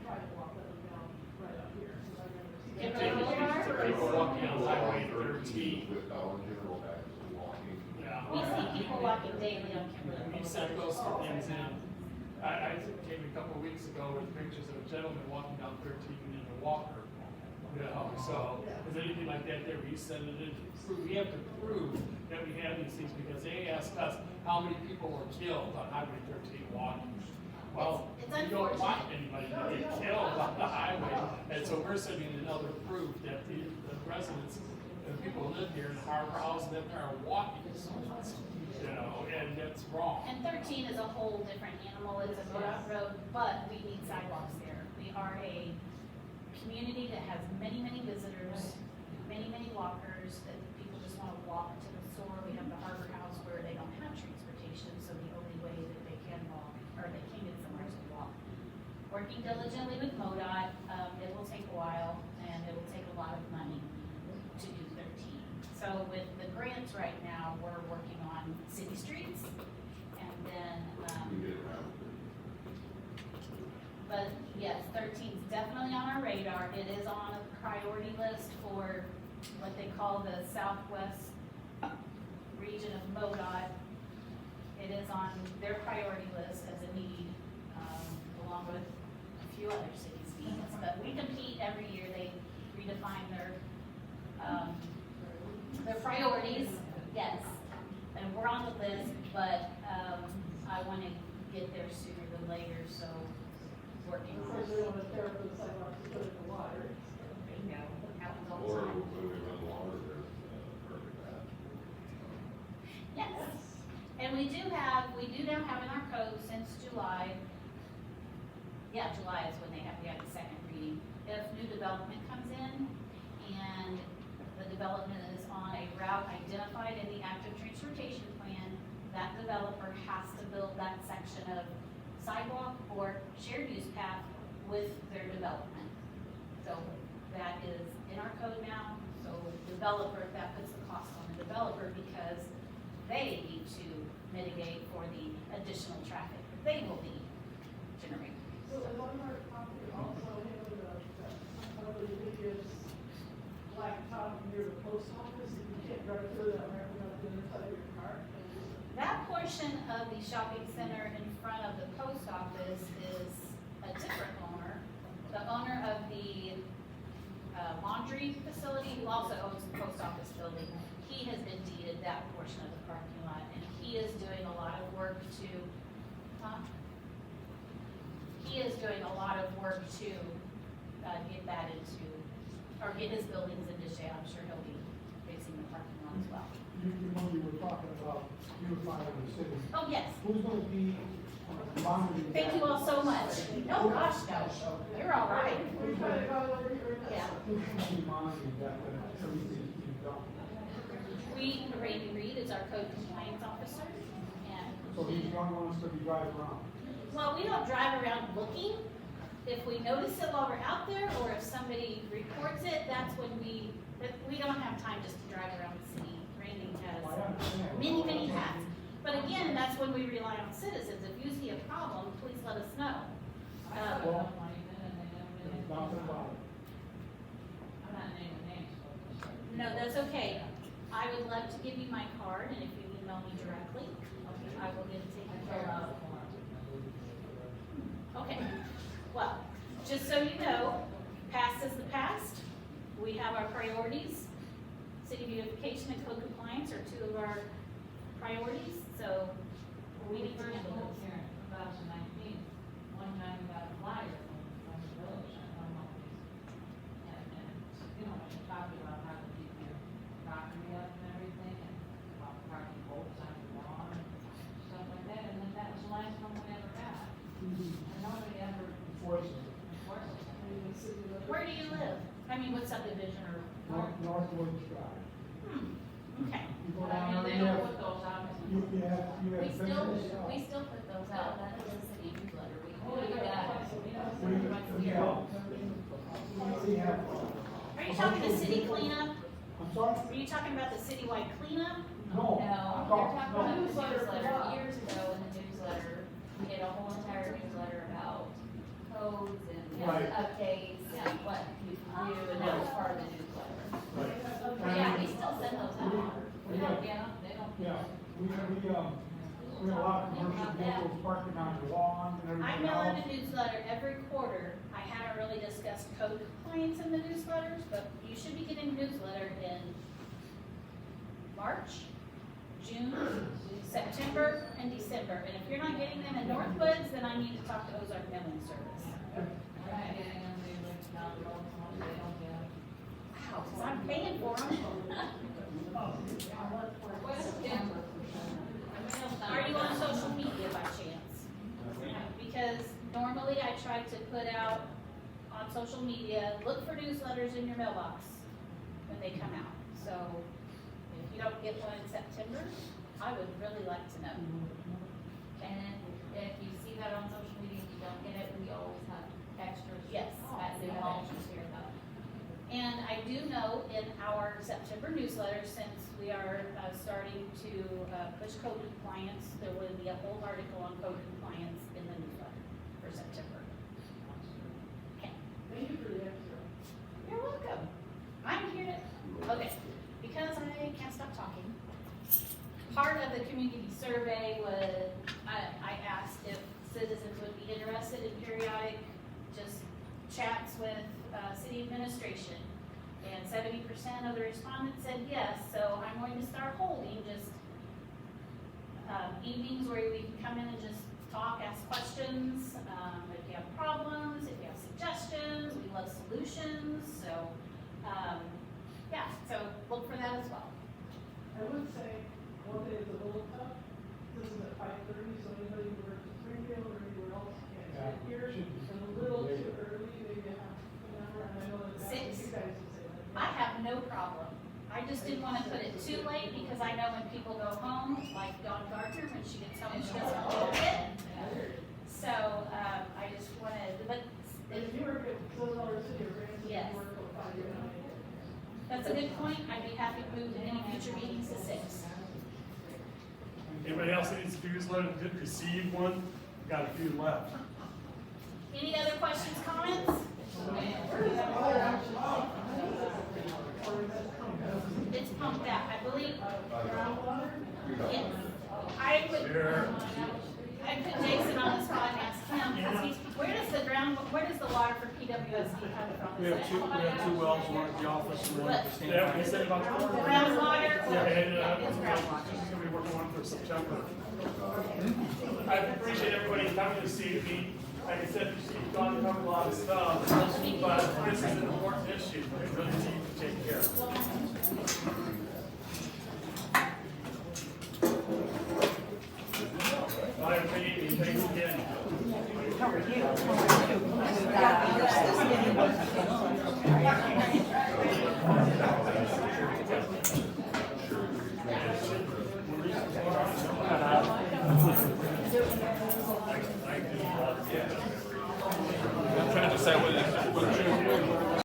try to walk up and down right up here, because I've never seen that. People walking on Highway 13. With general actually walking. Yeah. We see people walking daily on Kimberling. We sent those things in. I came a couple of weeks ago with pictures of a gentleman walking down 13 in a walker. You know, so, is anything like that there, we send it in to prove, we have to prove that we have these things, because they asked us how many people were killed on Highway 13 walking. Well, It's we don't want unfortunate. anybody to get killed on the highway, and so we're sending another proof that the residents, the people who live here in Harbor House, that are walking, you know, and that's wrong. And 13 is a whole different animal, it's a MoDOT road, but we need sidewalks there. We are a community that has many, many visitors, many, many walkers, that people just want to walk to the store. We have the Harbor House where they don't have transportation, so the only way that they can walk, or they can get somewhere is to walk. Working diligently with MoDOT, it will take a while, and it will take a lot of money to do 13. So with the grants right now, we're working on city streets, and then, We get around it. but yes, 13 is definitely on our radar. It is on a priority list for what they call the Southwest region of MoDOT. It is on their priority list as a need, along with a few other cities' needs. But we compete every year. They redefine their priorities, yes. And we're on the list, but I want to get there sooner than later, so working. Of course, we don't want to tear up the sidewalks to put it in the water. You know, happens all Or the time. when we run water, there's perfect path. Yes. And we do now have in our code since July, July is when we had the second reading. If new development comes in and the development is on a route identified in the active transportation plan, that developer has to build that section of sidewalk or shared use path with their development. So that is in our code now, so developer, that puts the cost on the developer because they need to mitigate for the additional traffic that they will be generating. So is on our property also having one of the biggest black top near the post office, you can't drive through that right without the other side of your car? That portion of the shopping center in front of the post office is a different owner. The owner of the laundry facility, who also owns the post office building, he has been deeded that portion of the parking lot, and he is doing a lot of work to, get that into, or get his buildings into shape. I'm sure he'll be fixing the parking lot as well. You were talking about unifying the city. Oh, yes. Who's gonna be monitoring? Thank you all so much. Oh, gosh, no. You're all right. We're trying to go over here. Yeah. Who's gonna be monitoring that everything's being done? Randy Reed is our code compliance officer, and So he's the only one that's gonna be driving around? well, we don't drive around looking. if we notice it while we're out there, or if somebody reports it, that's when we don't have time just to drive around the city. Randy has many, many hats. But again, that's when we rely on citizens. If you see a problem, please let us know. Well, there's nothing about it. I'm not naming names, but. No, that's okay. I would love to give you my card, and if you email me directly, I will get it taken care of. Okay, well, just so you know, past is the past. We have our priorities. City beautification and code compliance are two of our priorities, so we need to handle those. Here in 2019, one time we got a flyer from the village, I don't know, and, you know, when you talked about how to keep your property up and everything, and about parking boats on the lawn, and stuff like that, and then that was the last one we ever got. And nobody ever enforced it. Where do you live? I mean, what subdivision or? North Woods Drive. Okay. You go But I down mean, there, they you don't have, put those out. you have business. We still put those out, that is a city newsletter, we Oh, can do you that. got We have, Are you talking the city cleanup? I'm sorry? Are you talking about the citywide cleanup? No. No, you're talking about the newsletter, years ago in the newsletter, we did a whole entire newsletter about codes and Right. updates and what you can do, and that was part of the newsletter. Right. Yeah, we still send those out. We have, Yeah, they don't. yeah, we have a lot of commercial vehicles parking on the lawn and I everything mail in else. a newsletter every quarter. I haven't really discussed code compliance in the newsletters, but you should be getting a newsletter in March, June, September, and December. And if you're not getting them in Northwoods, then I need to talk to Ozark Mailing Service. We're not getting them, they went down the road, they don't get them. Wow, 'cause I'm paying for them. Are you on social media by chance? Because normally I try to put out on social media, look for newsletters in your mailbox when they come out. So if you don't get one in September, I would really like to know. And if you see that on social media, and you don't get it, we always have extras. Yes. At the extras here, though. And I do know in our September newsletter, since we are starting to push code compliance, there will be a whole article on code compliance in the newsletter for September. Okay. Thank you for the extra. You're welcome. I'm here to, okay, because I can't stop talking. Part of the community survey was, I asked if citizens would be interested in periodic just chats with city administration. And 70% of the respondents said yes, so I'm going to start holding just evenings where we can come in and just talk, ask questions, if you have problems, if you have suggestions, we love solutions, so, yeah, so look for that as well. I would say, one day is a little tough, this is at 5:30, so anybody who works in Springfield or anywhere else can't get here. And a little too early, maybe half an hour, and I know that that's what you guys would say. I have no problem. I just didn't want to put it too late because I know when people go home, like Dawn Gardner, when she gets home, she doesn't hold it. So, I just wanted, but. If you work at Silver City or Branson, Yes. you work till 5, you're not. That's a good point. I'd be happy to move any future meetings to 6. Anybody else that needs a newsletter that didn't receive one? Got a few left. Any other questions, comments? It's pumped out, I believe. Yes. I put Jason on the spot and asked him, because he's, where does the water for PWSD come from? We have two wells, one at the office and one at the stand. Yeah, we said about Groundwater? Yeah, and, It's groundwater. she's gonna be working on it for September. I appreciate everybody coming to see me. Like I said, you've gone to cover a lot of stuff, but this is an important issue, that we really need to take care of. Bye, everybody, thanks again. How are you?